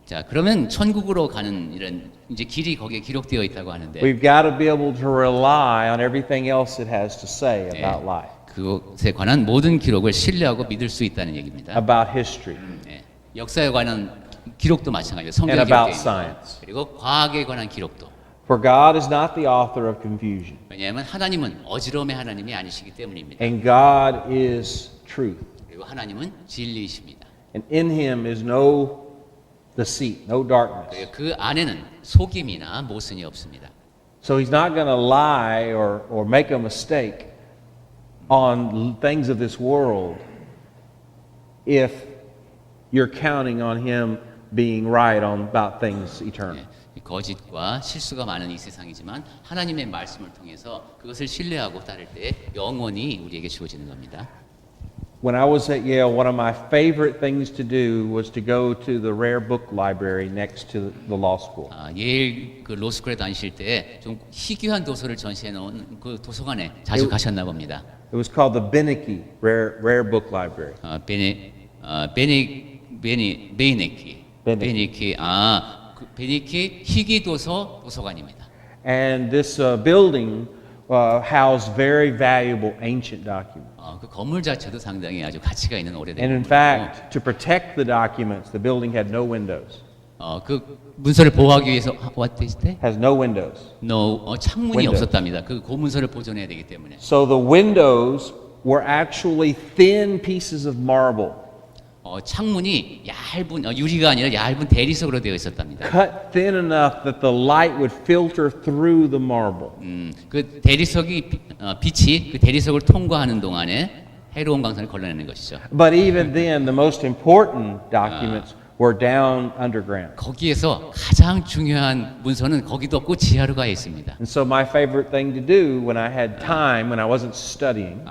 자, 그러면 천국으로 가는 이런 이제 길이 거기에 기록되어 있다고 하는데 we've got to be able to rely on everything else it has to say 예, about life, 그것에 관한 모든 기록을 신뢰하고 믿을 수 있다는 얘기입니다. about history, 예, 역사에 관한 기록도 마찬가지예요. and 성경에 about 기록되어 있는 science. 그리고 과학에 관한 기록도. For God is not the author of confusion, 왜냐하면 하나님은 어지러움의 하나님이 아니시기 때문입니다. and God is truth. 그리고 하나님은 진리이십니다. And in him is no deceit, no darkness. 그 안에는 속임이나 모순이 없습니다. So he's not going to lie or make a mistake on things of this world if you're counting on him being right on about things eternal. 예, 거짓과 실수가 많은 이 세상이지만 하나님의 말씀을 통해서 그것을 신뢰하고 따를 때 영원히 우리에게 주어지는 겁니다. When I was at Yale, one of my favorite things to do was to go to the rare book library next to the law school. 예일 그 로스쿨에 다니실 때 좀 희귀한 도서를 전시해 놓은 그 도서관에 자주 가셨나 봅니다. It was called the Beneke Rare Book Library. 베네키 그 베네키 희귀 도서관입니다. And this building housed very valuable ancient documents. 그 건물 자체도 상당히 아주 가치가 있는 오래된 And in 건물이고, fact, to protect the documents, the building had no windows. 그 문서를 보호하기 위해서 what did it say? Has no windows. 창문이 Windows. 없었답니다. 그 고문서를 보존해야 되기 때문에. So the windows were actually thin pieces of marble 창문이 얇은 유리가 아니라 얇은 대리석으로 되어 있었답니다. cut thin enough that the light would filter through the marble. 그 대리석이 빛이 그 대리석을 통과하는 동안에 해로운 광선을 걸러내는 것이죠. But even then, the most important documents were down underground. 거기에서 가장 중요한 문서는 거기도 없고 지하로 가 있습니다. And so my favorite thing to do when I had time, when I wasn't studying,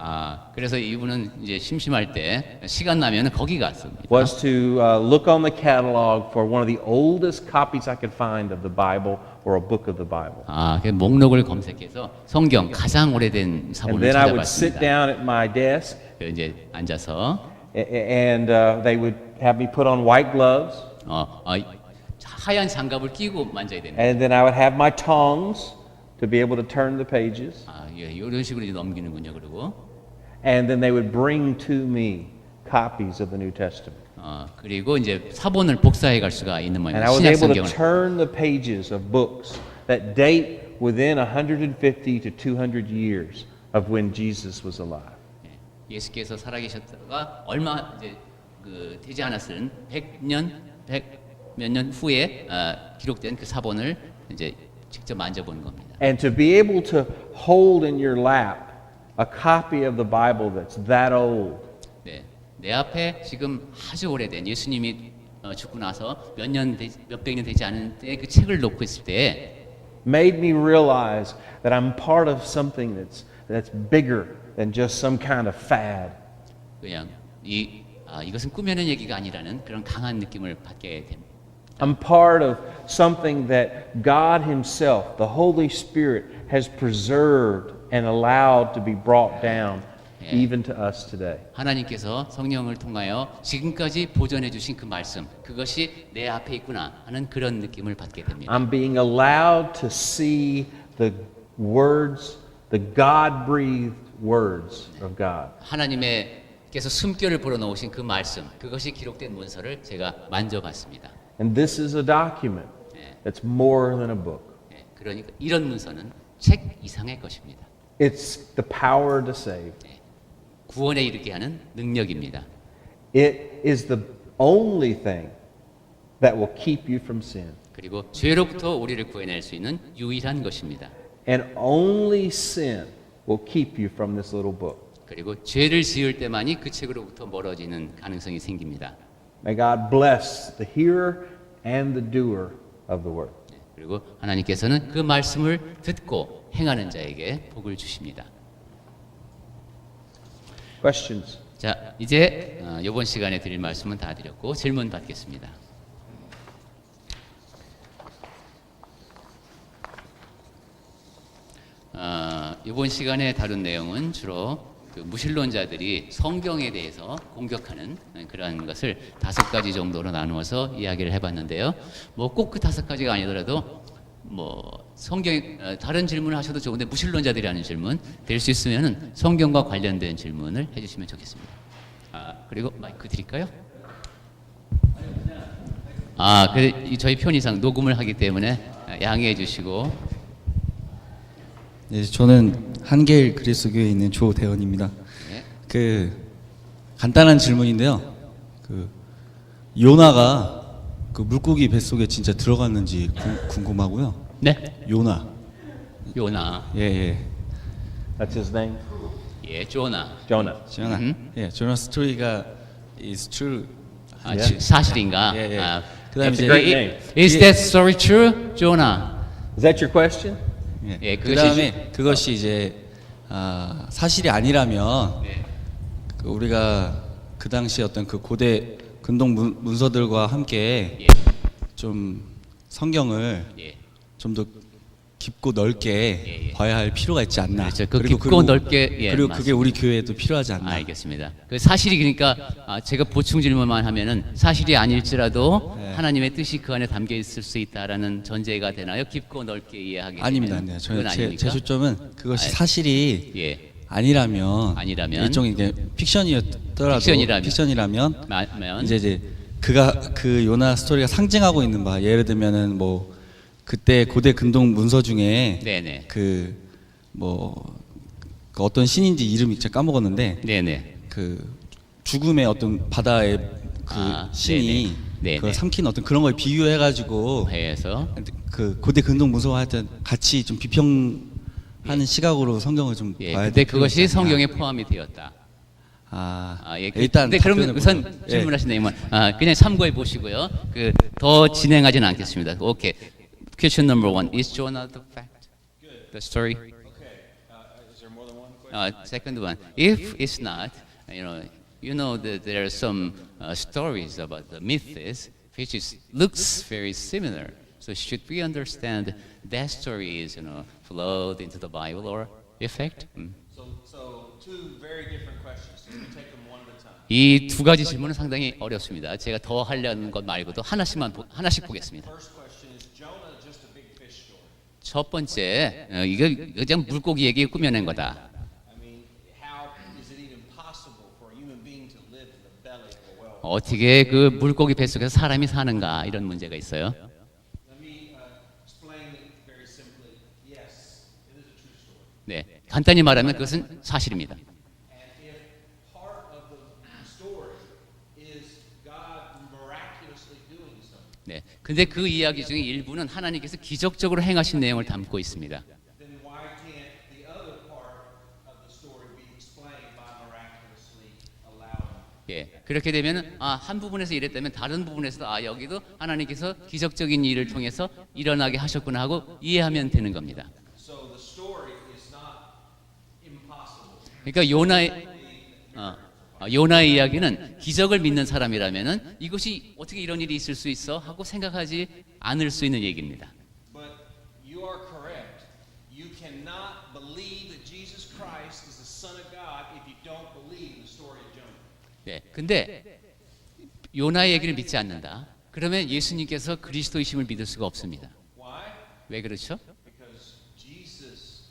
그래서 이분은 이제 심심할 때 시간 나면은 거기 갔습니다. was to look on the catalog for one of the oldest copies I could find of the Bible or a book of the Bible. 그 목록을 검색해서 성경 가장 오래된 And 사본을 then I would sit 찾아봤습니다. down at my desk, 이제 앉아서 and they would have me put on white gloves, 하얀 장갑을 끼고 만져야 됩니다. and then I would have my tongs to be able to turn the pages, 이런 식으로 이제 넘기는군요. 그리고 and then they would bring to me copies of the New Testament. 그리고 이제 사본을 복사해 갈 수가 있는 And I 모양입니다. was 신약 able to 성경을. turn the pages of books that date within 150 to 200 years of when Jesus was alive. 예수께서 살아계셨다가 얼마 이제 되지 않았은 100몇 년 후에 기록된 그 사본을 이제 직접 만져본 겁니다. And to be able to hold in your lap a copy of the Bible that's that old 내 앞에 지금 아주 오래된 예수님이 죽고 나서 몇백 년 되지 않은 때 그 책을 놓고 있을 때 made me realize that I'm part of something that's bigger than just some kind of fad. 그냥 이것은 꾸며낸 얘기가 아니라는 그런 강한 느낌을 받게 됩니다. I'm part of something that God Himself, the Holy Spirit, has preserved and allowed to be brought down even to us today. 하나님께서 성령을 통하여 지금까지 보존해 주신 그 말씀, 그것이 내 앞에 있구나 하는 그런 느낌을 받게 됩니다. I'm being allowed to see the words, the God-breathed words of God. 하나님께서 숨결을 불어넣으신 그 말씀, 그것이 기록된 문서를 제가 만져봤습니다. And this is a document that's more than a book. 그러니까 이런 문서는 책 이상의 것입니다. It's the power to save. 구원에 이르게 하는 능력입니다. It is the only thing that will keep you from sin. 그리고 죄로부터 우리를 구해낼 수 있는 유일한 것입니다. And only sin will keep you from this little book. 그리고 죄를 지을 때만이 그 책으로부터 멀어지는 가능성이 생깁니다. May God bless the hearer and the doer of the word. 그리고 하나님께서는 그 말씀을 듣고 행하는 자에게 복을 주십니다. Questions? 자, 이제 이번 시간에 드릴 말씀은 다 드렸고 질문 받겠습니다. 이번 시간에 다룬 내용은 주로 그 무신론자들이 성경에 대해서 공격하는 그러한 것을 5가지 정도로 나누어서 이야기를 해봤는데요. 뭐 꼭 그 5가지가 아니더라도 뭐 성경 다른 질문을 하셔도 좋은데 무신론자들이 하는 질문 될 수 있으면은 성경과 관련된 질문을 해주시면 좋겠습니다. 그리고 마이크 드릴까요? 저희 편의상 녹음을 하기 때문에 양해해 주시고 네, 저는 한계일 그리스도교에 있는 조대원입니다. 네. 그 간단한 질문인데요. 그 요나가 그 물고기 뱃속에 진짜 들어갔는지 궁금하고요. 네. 요나. 요나. 예, 예. That's his name? 예, 조나. Jonah. 조나. 예, 조나 스토리가 is true. 아, Yeah. 사실인가? 예, 예. 아, 그다음에 That's a great 이제 name. Is that story true, 조나? Is that your question? 예, 그다음에 그것이 이제 사실이 아니라면 네. 그 우리가 그 당시 어떤 그 고대 근동 문서들과 함께 예. 좀 성경을 예. 좀 더 깊고 넓게 예, 예. 봐야 할 필요가 있지 않나. 그렇죠. 그 깊고 넓게, 예, 그리고 그게 맞습니다. 우리 교회에도 필요하지 않나. 알겠습니다. 그 사실이 그러니까 제가 보충 질문만 하면은 사실이 아닐지라도 네. 하나님의 뜻이 그 안에 담겨 있을 수 있다라는 전제가 되나요? 깊고 넓게 이해하게 아닙니다. 되면 네, 그건 저는 아닙니까? 제 초점은 그것이 아, 사실이 예. 아니라면 일종의 이게 픽션이었더라도 픽션이라면. 면 이제 그가 그 요나 스토리가 상징하고 있는 바 예를 들면은 뭐 그때 고대 근동 문서 중에 네네. 그 어떤 신인지 이름이 제가 까먹었는데 네네. 그 죽음의 어떤 바다의 그 신이 네네. 네네. 그걸 삼킨 어떤 그런 걸 비유해 가지고 해서 그 고대 근동 문서와 하여튼 같이 좀 비평하는 시각으로 성경을 좀 예. 봐야 근데 될 필요가 그것이 있지 않나. 성경에 포함이 되었다. 예. 일단 근데 그러면 답변을 우선 보죠. 예. 질문하신 내용은 그냥 참고해 보시고요. 그 더 진행하지는 않겠습니다. 오케이. Question number one: Is Jonah the fact? The story. Is there more than one Second one: If it's not, you know that there are some stories about the myths which looks very similar. So should we understand that story is flowed into the Bible or effect? So two very different questions. So we take them one at a time. 이 두 가지 질문은 상당히 어렵습니다. 제가 더 하려는 것 말고도 하나씩 보겠습니다. First question is Jonah just a big fish story? 첫 번째, 이거 그냥 물고기 얘기 꾸며낸 거다. I mean, how is it even possible for a human being to live in the belly of a whale? 어떻게 그 물고기 뱃속에서 사람이 사는가 이런 문제가 있어요. Let me explain it very simply. Yes, it is a true story. 네, 간단히 말하면 그것은 사실입니다. And if part of the story is God miraculously doing something, 네, 근데 그 이야기 중에 일부는 하나님께서 기적적으로 행하신 내용을 담고 있습니다. then why can't the other part of the story be explained by miraculously allowing? 예, 그렇게 되면 한 부분에서 이랬다면 다른 부분에서도 여기도 하나님께서 기적적인 일을 통해서 일어나게 하셨구나 하고 이해하면 되는 겁니다. So the story is not impossible. 그러니까 요나의 이야기는 기적을 믿는 사람이라면은 이것이 어떻게 이런 일이 있을 수 있어 하고 생각하지 않을 수 있는 얘기입니다. But you are correct. You cannot believe that Jesus Christ is the Son of God if you don't believe in the story of Jonah. 네, 근데 요나의 얘기를 믿지 않는다. 그러면 예수님께서 그리스도이심을 믿을 수가 없습니다. Why? 왜 그렇죠? Because Jesus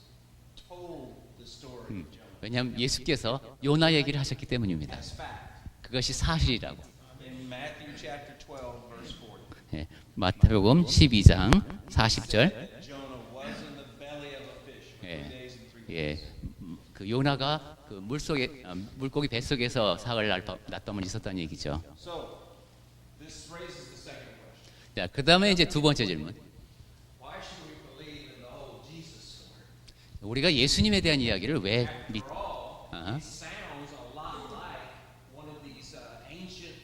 told the story of Jonah. 왜냐하면 예수께서 요나 얘기를 하셨기 때문입니다. That's fact. 그것이 사실이라고. In Matthew chapter 12, verse 40. 예, 마태복음 12장 40절. Jonah was in the belly of a fish for 3 예, days and 3 nights. 예, 그 요나가 그 물고기 뱃속에서 사흘 낮밤을 있었다는 얘기죠. So, this raises the second question. 자, 그다음에 이제 두 번째 질문. Why should we believe in the whole Jesus story? 우리가 예수님에 대한 이야기를 왜 믿? After all, Uh-huh. it sounds a lot like one of these ancient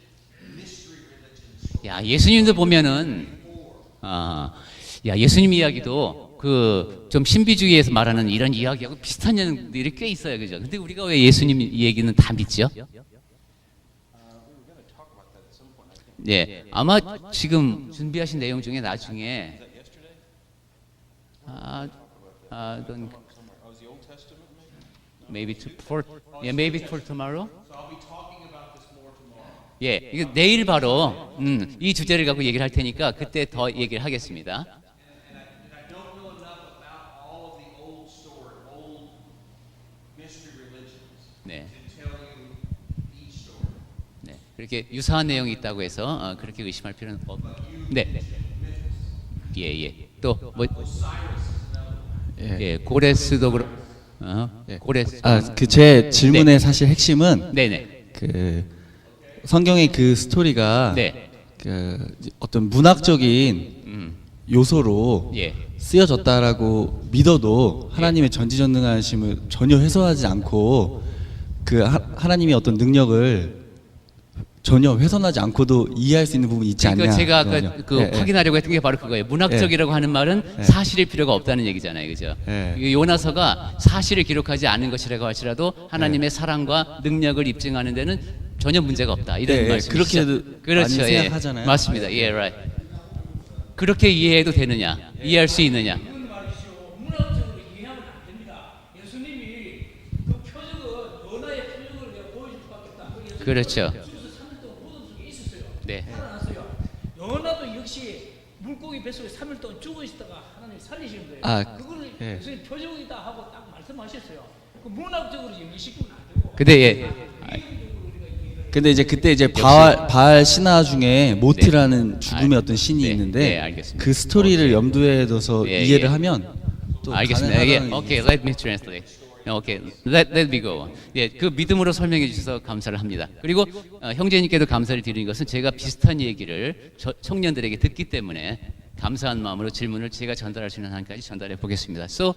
mystery religion stories. 야, 예수님도 보면은 예수님 이야기도 그 좀 신비주의에서 말하는 이런 이야기하고 비슷한 내용들이 꽤 있어요, 그죠? 근데 우리가 왜 예수님 얘기는 다 믿죠? 네, 아마 지금 준비하신 내용 중에 나중에 maybe for tomorrow. So I'll be talking about this more tomorrow. 예, 이거 내일 바로 이 주제를 갖고 얘기를 할 테니까 그때 더 얘기를 하겠습니다. And I don't know enough about all of the old story, old mystery religions 네, to tell you each story. 네, 그렇게 유사한 내용이 있다고 해서 그렇게 의심할 필요는 네, 예, 예. 또 뭐? Osiris is another one. 예, 고레스도 그렇. 예. 고레스. 그 제 질문의 사실 핵심은 네네. 그 성경의 그 스토리가 네. 그 어떤 문학적인 요소로 예. 쓰여졌다라고 믿어도 하나님의 전지전능하심을 전혀 훼손하지 않고 그 하나님의 어떤 능력을 전혀 훼손하지 않고도 이해할 수 있는 부분이 있지 않냐. 그러니까 제가 아까 그거든요. 그 확인하려고 했던 게 바로 그거예요. 문학적이라고 하는 말은 사실일 필요가 없다는 얘기잖아요, 그죠? 예. 이 요나서가 사실을 기록하지 않은 것이라고 할지라도 하나님의 사랑과 능력을 입증하는 데는 전혀 문제가 없다. 이런 예, 예. 말씀이시죠. 그렇게도 그렇죠, 많이 예. 생각하잖아요. 맞습니다. 예, right. 그렇게 이해해도 되느냐? 이해할 수 있느냐? 이건 말이죠. 문학적으로 이해하면 안 됩니다. 예수님이 그 표적은 연하의 표적을 내가 보여줄 수밖에 없다. 그렇죠. 주에서 3일 동안 모든 속에 있었어요. 네. 살아났어요. 연하도 역시 물고기 뱃속에 3일 동안 죽어 있다가 하나님 살리신 거예요. 아, 그거를 예. 예수님 표적이다 하고 딱 말씀하셨어요. 그 문학적으로 연기시키면 안 되고. 근데 예. 근데 이제 그때 이제 바알 신화 중에 모트라는 죽음의 어떤 신이 네, 있는데 네, 알겠습니다. 그 스토리를 염두에 둬서 예, 이해를 예. 하면 또 알겠습니다. 예, 가능하다는 오케이, let me translate. 오케이, let me go. 예, 그 믿음으로 설명해 주셔서 감사를 합니다. 그리고 형제님께도 감사를 드리는 것은 제가 비슷한 얘기를 청년들에게 듣기 때문에 감사한 마음으로 질문을 제가 전달할 수 있는 한까지 전달해 보겠습니다. So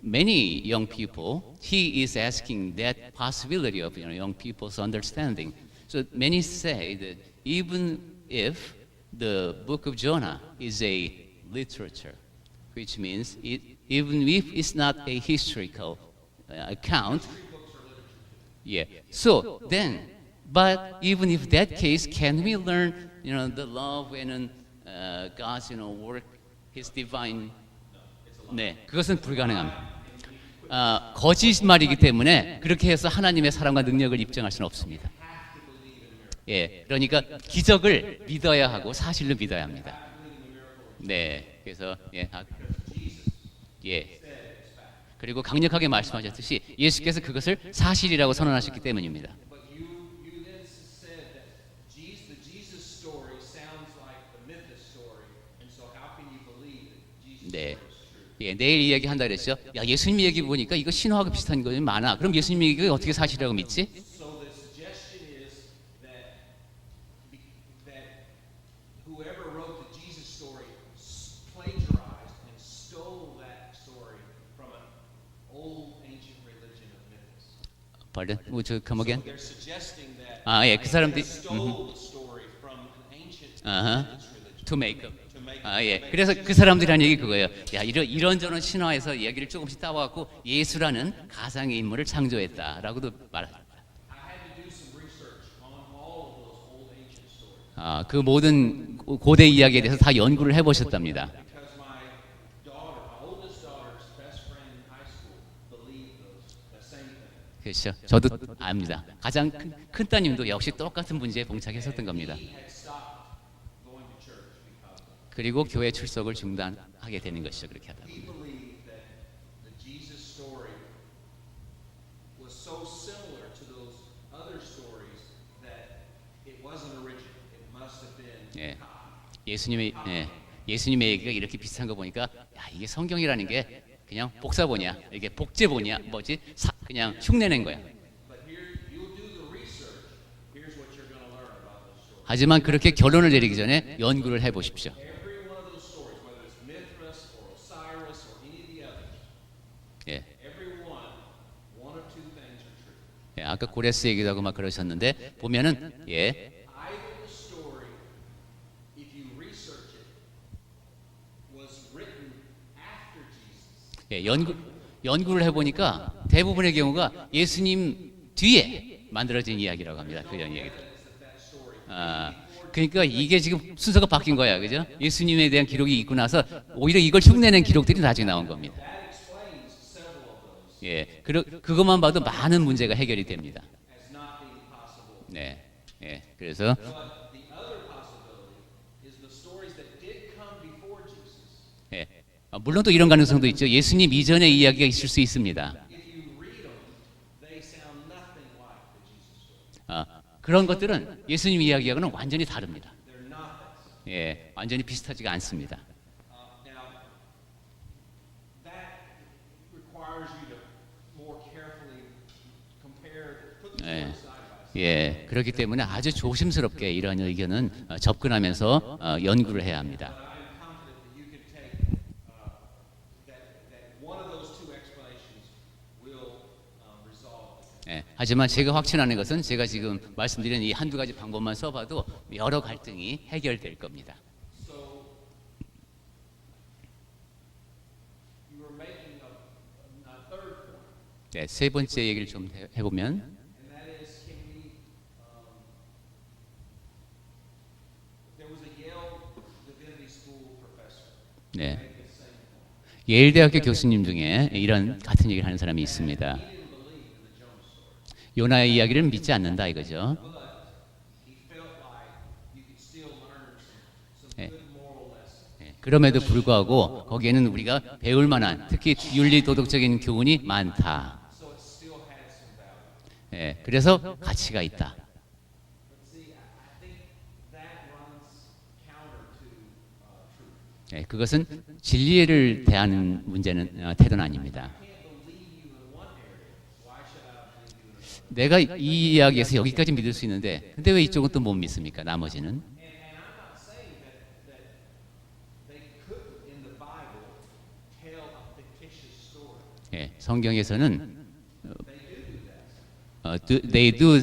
many young people, he is asking that possibility of young people's understanding. So many say that even if the book of Jonah is a literature, which means even if it's not a historical account, yeah. So then, but even if that case, can we learn, the love and God's, work, His divine? 네, 그것은 불가능합니다. 거짓말이기 때문에 그렇게 해서 하나님의 사랑과 능력을 입증할 수는 없습니다. 예, 그러니까 기적을 믿어야 하고 사실로 믿어야 합니다. 네, 그래서 예. 그리고 강력하게 말씀하셨듯이 예수께서 그것을 사실이라고 선언하셨기 때문입니다. But you then said that the Jesus story sounds like the mythos story, and so how can you believe that Jesus 네. story is true? 예, 내일 이야기한다 그랬죠. 야, 예수님 얘기 보니까 이거 신화하고 비슷한 것이 많아. 그럼 예수님 얘기가 어떻게 사실이라고 믿지? So the suggestion is that whoever wrote the Jesus story plagiarized and stole that story from an old ancient religion of mythos. Pardon? Would you come again? They're suggesting that 예, 그 사람들이 stole the story from an ancient Uh-huh. religion. To make up. 예. 그래서 그 사람들이 한 얘기 그거예요. 야, 이런저런 신화에서 이야기를 조금씩 따와갖고 예수라는 가상의 인물을 창조했다라고도 말합니다. I had to do some research on all of those old ancient stories 그 모든 고대 이야기에 대해서 다 연구를 해보셨답니다. because my oldest daughter's best friend in high school believed the same thing. 그렇죠. 저도 압니다. 가장 큰 따님도 역시 똑같은 문제에 봉착했었던 겁니다. He had stopped going to church because of it. 그리고 교회 출석을 중단하게 되는 것이죠. 그렇게 하다 He 보면. believed that the Jesus story was so similar to those other stories that it wasn't original. It must have been 예. copied. 예수님의 얘기가 이렇게 비슷한 거 보니까 야, 이게 성경이라는 게 그냥 복사본이야. 이게 복제본이야. 그냥 흉내낸 거야. But here, you'll do the research. Here's what you're going to learn about those stories. 하지만 그렇게 결론을 내리기 전에 연구를 해 보십시오. Every one of those stories, whether it's Mithras or Osiris or any of the others, 예. every one of two things are true. 예, 아까 고레스 얘기도 하고 막 그러셨는데 보면은 예. Either the story, if you research it, was written after Jesus, 예, 연구를 해 보니까 대부분의 경우가 예수님 뒤에 만들어진 이야기라고 합니다. 그런 이야기들. 그러니까 이게 지금 순서가 바뀐 거야, 그죠? 예수님에 대한 기록이 있고 나서 오히려 이걸 흉내낸 기록들이 나중에 나온 겁니다. that explains several of those 예, 그것만 봐도 많은 문제가 해결이 됩니다. as not being possible. 네, 예, 그래서 But the other possibility is the stories that did come before Jesus. 예, 물론 또 이런 가능성도 있죠. 예수님 이전의 이야기가 있을 수 있습니다. If you read them, they sound nothing like the Jesus story. 그런 것들은 예수님 이야기하고는 완전히 다릅니다. They're nothing. 예, 완전히 비슷하지가 않습니다. Now, that 예, 그렇기 때문에 아주 조심스럽게 이러한 의견은 접근하면서 연구를 해야 합니다. But I'm confident that you can take that one of those two explanations will resolve. 예, 하지만 제가 확신하는 것은 제가 지금 말씀드린 이 한두 가지 방법만 써봐도 여러 갈등이 해결될 겁니다. So you were making a third point, 네, 세 번째 얘기를 좀 해보면, and that is, can we? There was a Yale Divinity School professor. 네, Make the same point. 예일 대학교 교수님 중에 이런 같은 얘기를 하는 사람이 있습니다. He didn't believe in the Jonah story, 요나의 이야기를 믿지 않는다 이거죠. but he felt like you could still learn some 예. good moral lessons. 예, 그럼에도 불구하고 거기에는 우리가 배울 만한 특히 윤리 도덕적인 교훈이 많다. So it still had some value. 예, 그래서 가치가 있다. But see, I think that runs counter to truth. 예, 그것은 진리를 대하는 문제는 태도는 아닙니다. I can't believe you in one area. Why should I believe you in another? 내가 이 이야기에서 여기까지 믿을 수 있는데, 근데 왜 이쪽은 또 못 믿습니까? 나머지는. And I'm not saying that they couldn't in the Bible tell a fictitious story. 예, 성경에서는 They do do that. they do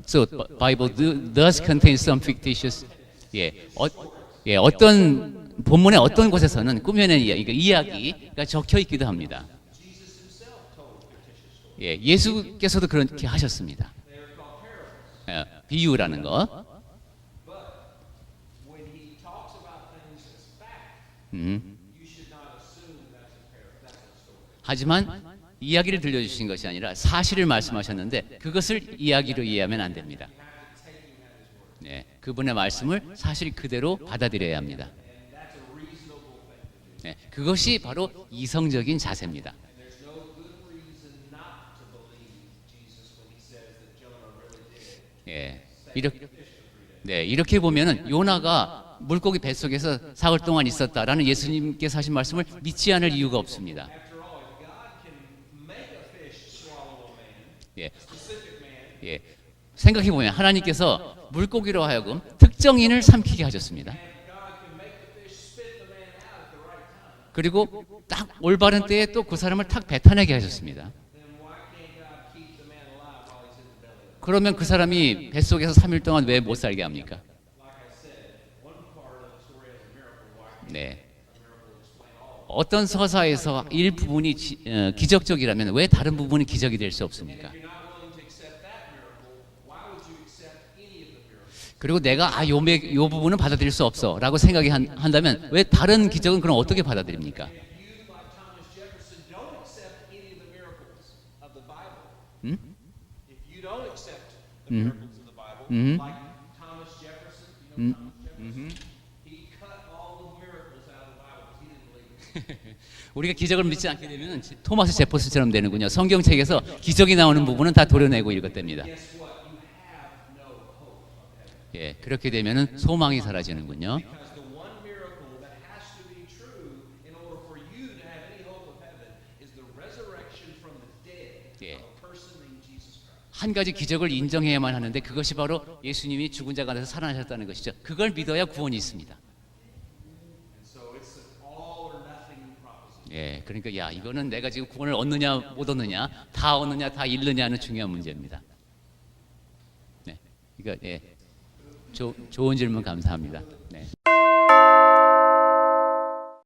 so Bible does contain some fictitious 예, 어떤 본문의 어떤 곳에서는 꾸며낸 이야기가 적혀 있기도 합니다. Jesus himself told fictitious stories. 예, 예수께서도 그렇게 하셨습니다. They are called parables. 비유라는 거. But when he talks about things as fact, you should not assume that's a parable. That's a story. 하지만 이야기를 들려주신 것이 아니라 사실을 말씀하셨는데 그것을 이야기로 이해하면 안 됩니다. You have to take him at his word. 네, 그분의 말씀을 사실 그대로 받아들여야 합니다. And that's a reasonable thing to do. 네, 그것이 바로 이성적인 자세입니다. And there's no good reason not to believe Jesus when he says that Jonah really did. 예, 이렇게 보면은 요나가 물고기 뱃속에서 사흘 동안 있었다라는 예수님께서 하신 말씀을 믿지 않을 이유가 없습니다. After all, if God can make a fish swallow a man, 예, specific man, 예, 생각해 보면 하나님께서 물고기로 하여금 특정인을 삼키게 하셨습니다. and God can make the fish spit the man out at the right time, 그리고 딱 올바른 때에 또 그 사람을 탁 뱉어내게 하셨습니다. then why can't God keep the man alive while he's in the belly of the 그러면 그 사람이 뱃속에서 3일 동안 왜 못 살게 합니까? Like I said, one part of the story is a miracle. Why can't 네. a miracle explain all? 어떤 서사에서 일부분이 기적적이라면 왜 다른 부분이 기적이 될 수 없습니까? If you're not willing to accept that miracle, why would you accept any of the miracles? 그리고 내가 요 부분은 받아들일 수 없어라고 생각이 한다면 왜 다른 기적은 그럼 어떻게 받아들입니까? If you, like Thomas Jefferson, don't accept any of the miracles of the Bible, if you don't accept the miracles of the Bible, like Thomas Jefferson, you know Thomas Jefferson, he cut all the miracles out of the Bible because he didn't believe it. 우리가 기적을 믿지 않게 되면 토마스 제퍼슨처럼 되는군요. 성경책에서 기적이 나오는 부분은 다 도려내고 읽었답니다. Guess what? You have no hope of heaven. 예, 그렇게 되면은 소망이 사라지는군요. Because the one miracle that has to be true in order for you to have any hope of heaven is the resurrection from the dead Yeah. of a person named Jesus Christ. 한 가지 기적을 인정해야만 하는데 그것이 바로 예수님이 죽은 자 가운데서 살아나셨다는 것이죠. 그걸 믿어야 구원이 있습니다. And so it's an all or nothing proposition. 예, 그러니까 야 이거는 내가 지금 구원을 얻느냐 못 얻느냐, 다 얻느냐 다 잃느냐는 중요한 문제입니다. 네, 이거 예, 좋은 질문 감사합니다. 네.